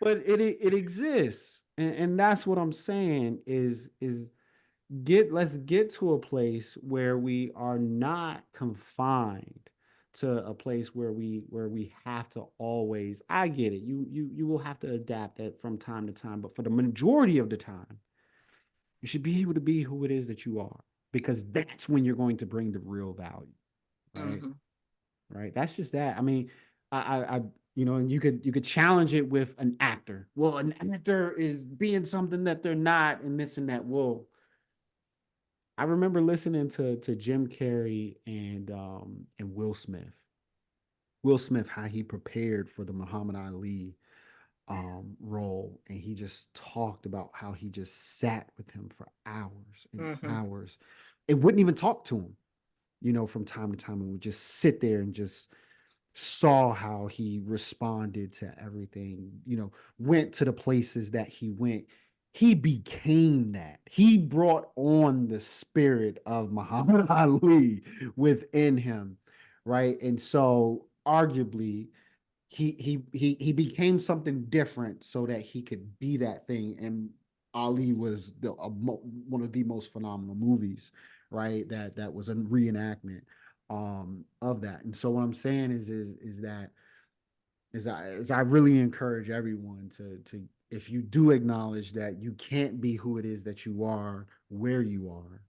But it exists. And that's what I'm saying is let's get to a place where we are not confined to a place where we have to always, I get it, you will have to adapt that from time to time, but for the majority of the time you should be able to be who it is that you are, because that's when you're going to bring the real value, right? Hmm. Right, that's just that. I mean, I and you could challenge it with an actor. Well, an actor is being something that they're not, and this and that. Well, I remember listening to Jim Carrey and Will Smith. Will Smith, how he prepared for the Muhammad Ali role, and he just talked about how he just sat with him for hours and Hmm. hours. It wouldn't even talk to him, from time to time, and would just sit there and just saw how he responded to everything, went to the places that he went. He became that. He brought on the spirit of Muhammad Ali within him, right? And so arguably he became something different so that he could be that thing. And Ali was one of the most phenomenal movies, right? That was a reenactment. of that. And so what I'm saying is that I really encourage everyone to if you do acknowledge that you can't be who it is that you are where you are,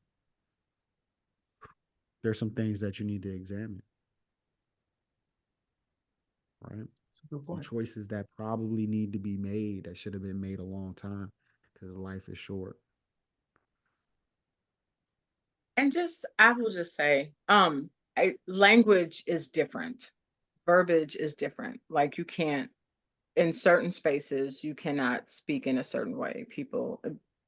there's some things that you need to examine, right? That's a good Some point. choices that probably need to be made that should have been made a long time because life is short. And just, I will just say, language is different. Verbiage is different. Like you can't, in certain spaces, you cannot speak in a certain way. People,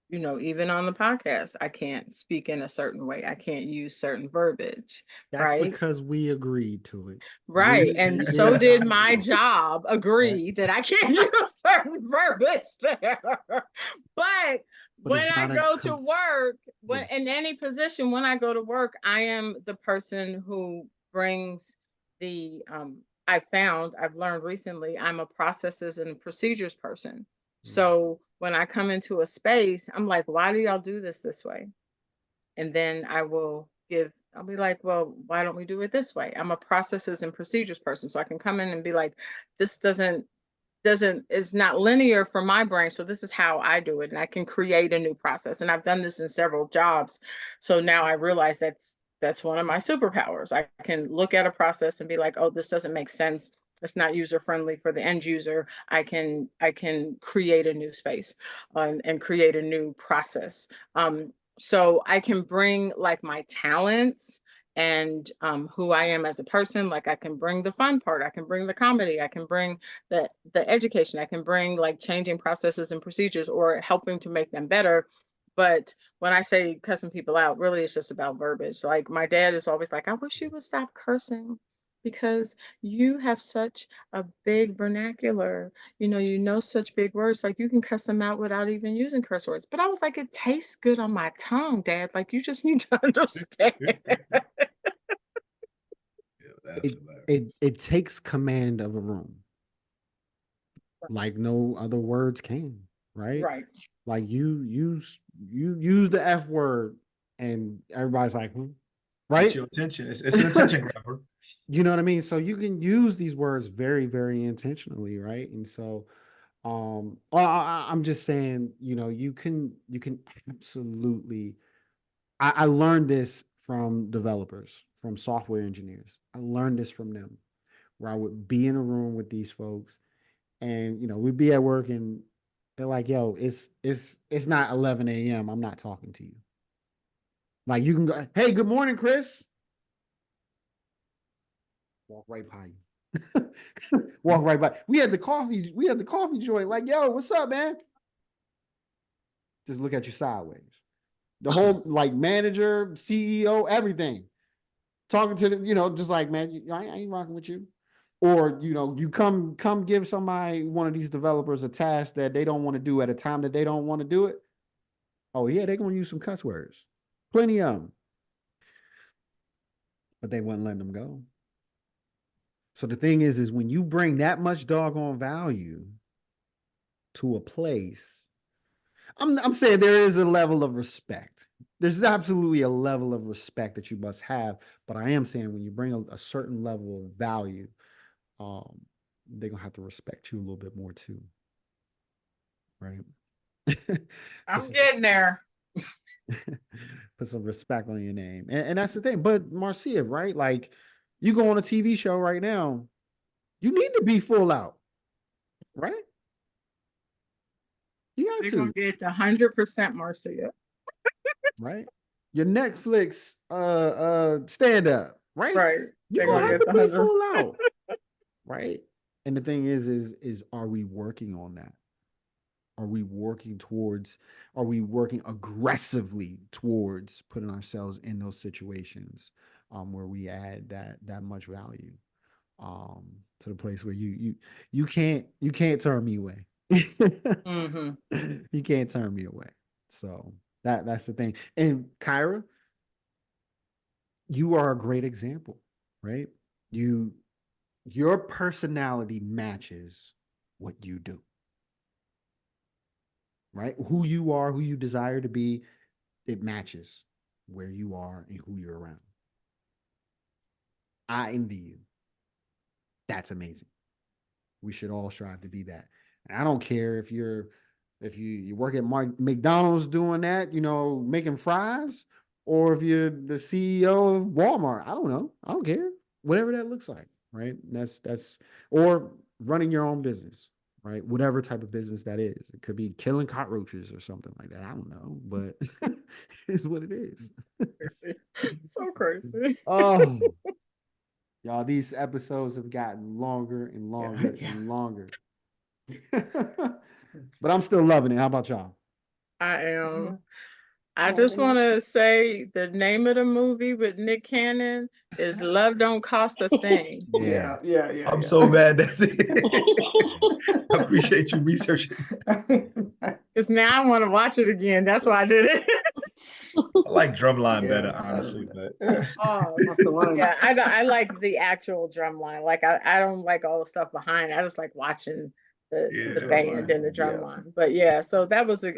even on the podcast, I can't speak in a certain way. I can't use certain verbiage, That's right? because we agreed to it. Right. And We so did did sign my off, job right? agree that I can't use certain verbiage there. But But when it's I not a go to work, yeah. when in any position, when I go to work, I am the person who brings the I've learned recently, I'm a processes and procedures person. Mm. So when I come into a space, I'm like, why do y'all do this way? And then I'll be like, well, why don't we do it this way? I'm a processes and procedures person. So I can come in and be like, this doesn't is not linear for my brain, so this is how I do it, and I can create a new process. And I've done this in several jobs, so now I realize that's one of my superpowers. I can look at a process and be like, oh, this doesn't make sense, it's not user friendly for the end user. I can create a new space, and create a new process. So I can bring like my talents and who I am as a person. Like I can bring the fun part, I can bring the comedy, I can bring the education, I can bring like changing processes and procedures or helping to make them better. But when I say cussing people out, really it's just about verbiage. Like my dad is always like, I wish you would stop cursing because you have such a big vernacular. You know such big words, like you can cuss them out without even using curse words. But I was like, it tastes good on my tongue, Dad. Like you just need to understand. Yeah, that's it it hilarious. it takes command of a room like no other words can, right? Right. Like you use the F word and everybody's like, hmm? Get Right? your attention. It's an attention grabber. You know what I mean? So you can use these words very, very intentionally, right? And so I'm just saying, you can absolutely I learned this from developers, from software engineers. I learned this from them, where I would be in a room with these folks and we'd be at work and they're like, yo, it's not 11 a.m. I'm not talking to you. Like you can go, hey, good morning, Chris. Walk right by you. Walk right by. We had the coffee joint. Like, yo, what's up, man? Just look at you sideways. The whole like manager, CEO, everything. Talking to just like, man, I ain't rocking with you. Or you come give somebody, one of these developers, a task that they don't want to do at a time that they don't want to do it. Oh yeah, they're gonna use some cuss words, plenty of them, but they wouldn't let them go. So the thing is when you bring that much doggone value to a place, I'm saying there is a level of respect. There's absolutely a level of respect that you must have, but I am saying when you bring a certain level of value, um, they're gonna have to respect you a little bit more too, right? I'm getting there. Put some respect on your name. And that's the thing. But Marcia, right? Like you go on a TV show right now, you need to be full out, right? You got They're gonna to, get 100% Marcia. right? Your Netflix stand up, right? Right. You're They're gonna gonna have get to the be 100. full out, right? And the thing is are we working on that? Are we working towards, are we working aggressively towards putting ourselves in those situations where we add that much value to the place where you can't turn me away. Mm-hmm. You can't turn me away. So that's the thing. And Kyra, you are a great example, right? You your personality matches what you do, right? Who you are, who you desire to be, it matches where you are and who you're around. I envy you. That's amazing. We should all strive to be that. And I don't care if you work at McDonald's doing that, making fries, or if you're the CEO of Walmart. I don't know. I don't care. Whatever that looks like, right? That's or running your own business, right? Whatever type of business that is. It could be killing cockroaches or something like that. I don't know, but it's what it is. Crazy. So crazy. Oh, y'all, these episodes have gotten longer and longer Yeah. and longer. But I'm still loving it. How about y'all? I am. Yeah. I Yeah, just want to say the name of the movie with Nick Cannon is Love Don't Cost a Thing. Yeah, yeah, yeah, I'm yeah. so mad. That's it. I appreciate you researching. Because now I want to watch it again. That's why I did it. I like Drumline better, Yeah, honestly, but Oh, That's the one. yeah. I like the actual drum line. Like I don't like all the stuff behind it. I just like watching yeah. the drum band line. and the drum Yeah. line. But yeah, so that was a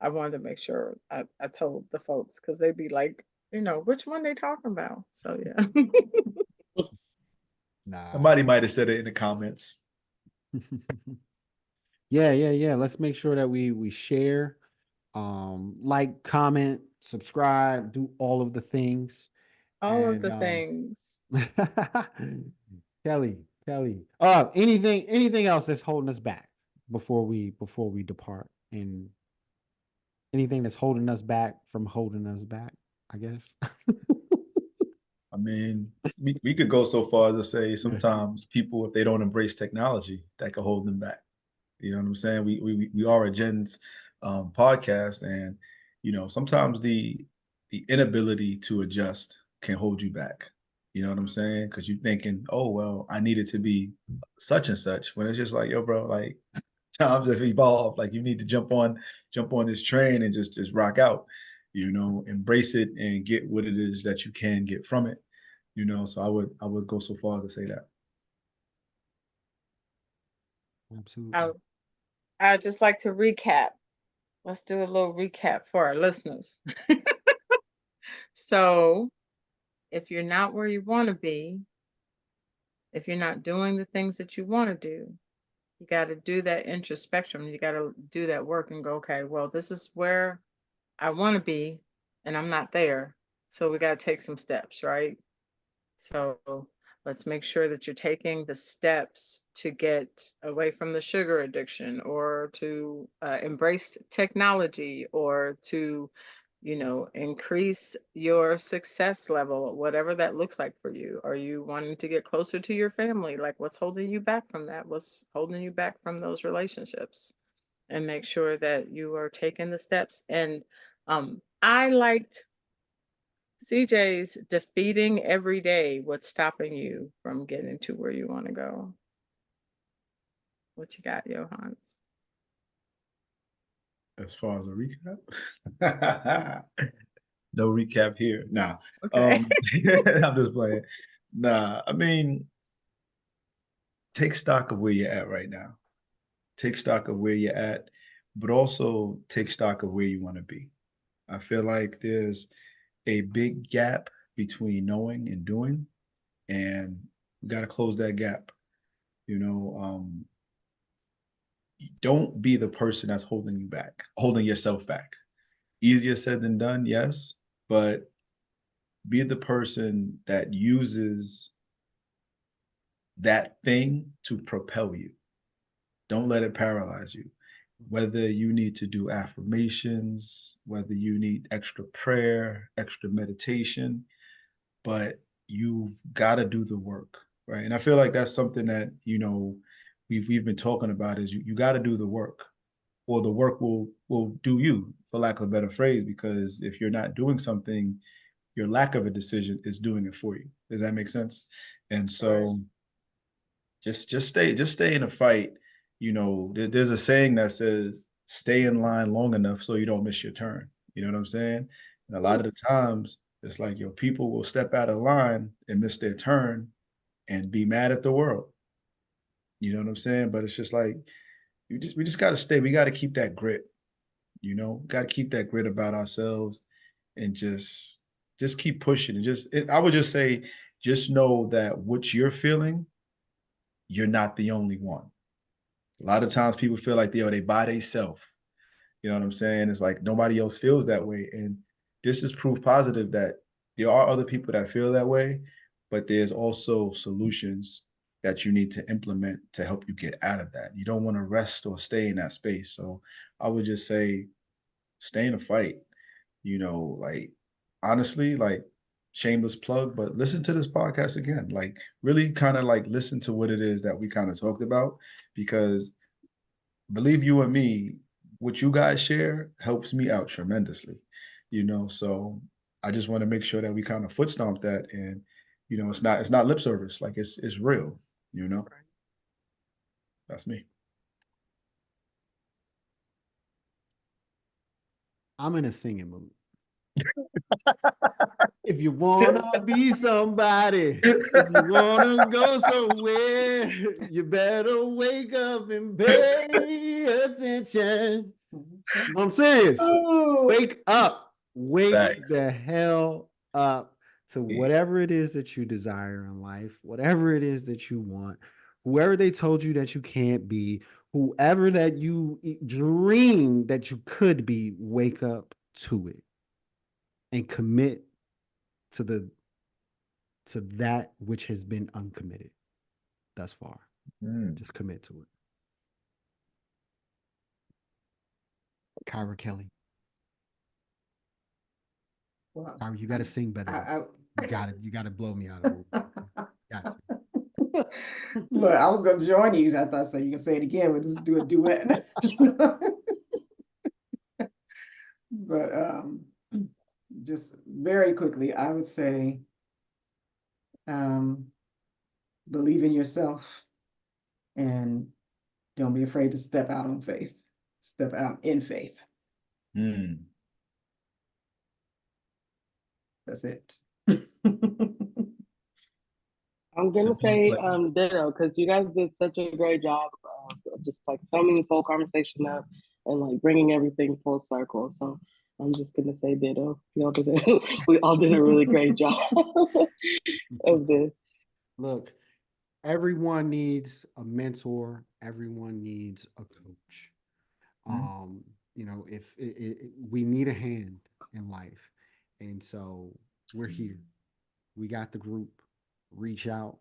I wanted to make sure I told the folks because they'd be like, which one they talking about. So yeah. Nah. Somebody might have said it in the comments. Yeah. Let's make sure that we share, like, comment, subscribe, do all of the things. All of And the things. Kellie, anything else that's holding us back before we depart? And anything that's holding us back from holding us back, I guess. I mean, we could go so far as to say sometimes people, if they don't embrace technology, that could hold them back. You know what I'm saying? We are a Gens podcast, and sometimes the inability to adjust can hold you back. You know what I'm saying? Because you're thinking, oh well, I need it to be such and such. When it's just like, yo, bro, like times have evolved. Like you need to jump on this train and just rock out. Embrace it and get what it is that you can get from it. So I would go so far as to say that. Absolutely. I'd just like to recap. Let's do a little recap for our listeners. So, if you're not where you want to be, if you're not doing the things that you want to do, you got to do that introspection. You got to do that work and go, okay, well, this is where I want to be, and I'm not there. So, we got to take some steps, right? So, let's make sure that you're taking the steps to get away from the sugar addiction or to embrace technology or to increase your success level, whatever that looks like for you. Are you wanting to get closer to your family? Like, what's holding you back from that? What's holding you back from those relationships? And make sure that you are taking the steps. And I liked CJ's defeating every day what's stopping you from getting to where you want to go. What you got, Yohance? As far as a recap, no recap here. Nah, Okay. I'm just playing. Nah, I mean, take stock of where you're at right now. Take stock of where you're at, but also take stock of where you want to be. I feel like there's a big gap between knowing and doing, and we got to close that gap. You know, don't be the person that's holding you back, holding yourself back. Easier said than done, yes, but be the person that uses that thing to propel you. Don't let it paralyze you. Whether you need to do affirmations, whether you need extra prayer, extra meditation, but you've got to do the work, right? And I feel like that's something that we've been talking about is you got to do the work, or the work will do you, for lack of a better phrase. Because if you're not doing something, your lack of a decision is doing it for you. Does that make sense? And so just stay in a fight. There's a saying that says stay in line long enough so you don't miss your turn. You know what I'm saying? And a lot of the times it's like people will step out of line and miss their turn and be mad at the world. You know what I'm saying? But it's just like we just gotta stay. We gotta keep that grit. Got to keep that grit about ourselves and just just keep pushing, and I would just say, just know that what you're feeling, you're not the only one. A lot of times people feel like they by themselves. You know what I'm saying? It's like nobody else feels that way. And this is proof positive that there are other people that feel that way, but there's also solutions that you need to implement to help you get out of that. You don't want to rest or stay in that space. So I would just say, stay in the fight. Like, honestly, like, shameless plug, but listen to this podcast again. Like, really kind of like listen to what it is that we kind of talked about, because believe you and me, what you guys share helps me out tremendously. So I just want to make sure that we kind of foot stomp that, and it's not lip service, like it's real. Right. That's me. I'm in a singing mood. If you wanna be somebody, if you wanna go somewhere, you better wake up and pay attention. I'm serious. Wake up. Wake Thanks. the hell up to whatever it is that you desire in life, whatever it is that you want, whoever they told you that you can't be, whoever that you dream that you could be, wake up to it and commit to that which has been uncommitted thus far. Just commit to it. Kyra Kellie. Well, Kyra, you got to sing better. You got to blow me out of the water. Got to. Look, I was gonna join you. I thought so. You can say it again. We'll just do a duet. But just very quickly, I would say, believe in yourself and don't be afraid to step out on faith. Step out in faith. That's it. I'm gonna Simple and say plain. ditto, because you guys did such a great job of just like summing this whole conversation up and like bringing everything full circle. So I'm just gonna say ditto. We all did a really great job of this. Look, everyone needs a mentor. Everyone needs a coach. If we need a hand in life, and so we're here. We got the group. Reach out.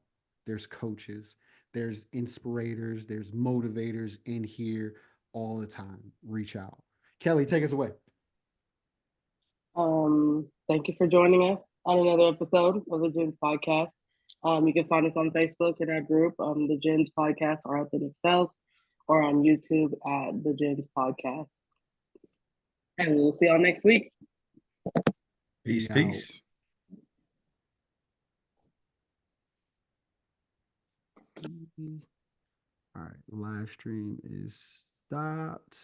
There's coaches. There's inspirators. There's motivators in here all the time. Reach out. Kellie, take us away. Thank you for joining us on another episode of the Gens Podcast. You can find us on Facebook in our group, the Gens Podcast, or Authentic Selves, or on YouTube at the Gens Podcast. And we'll see y'all next week. Peace, We out. peace. All right, live stream is stopped.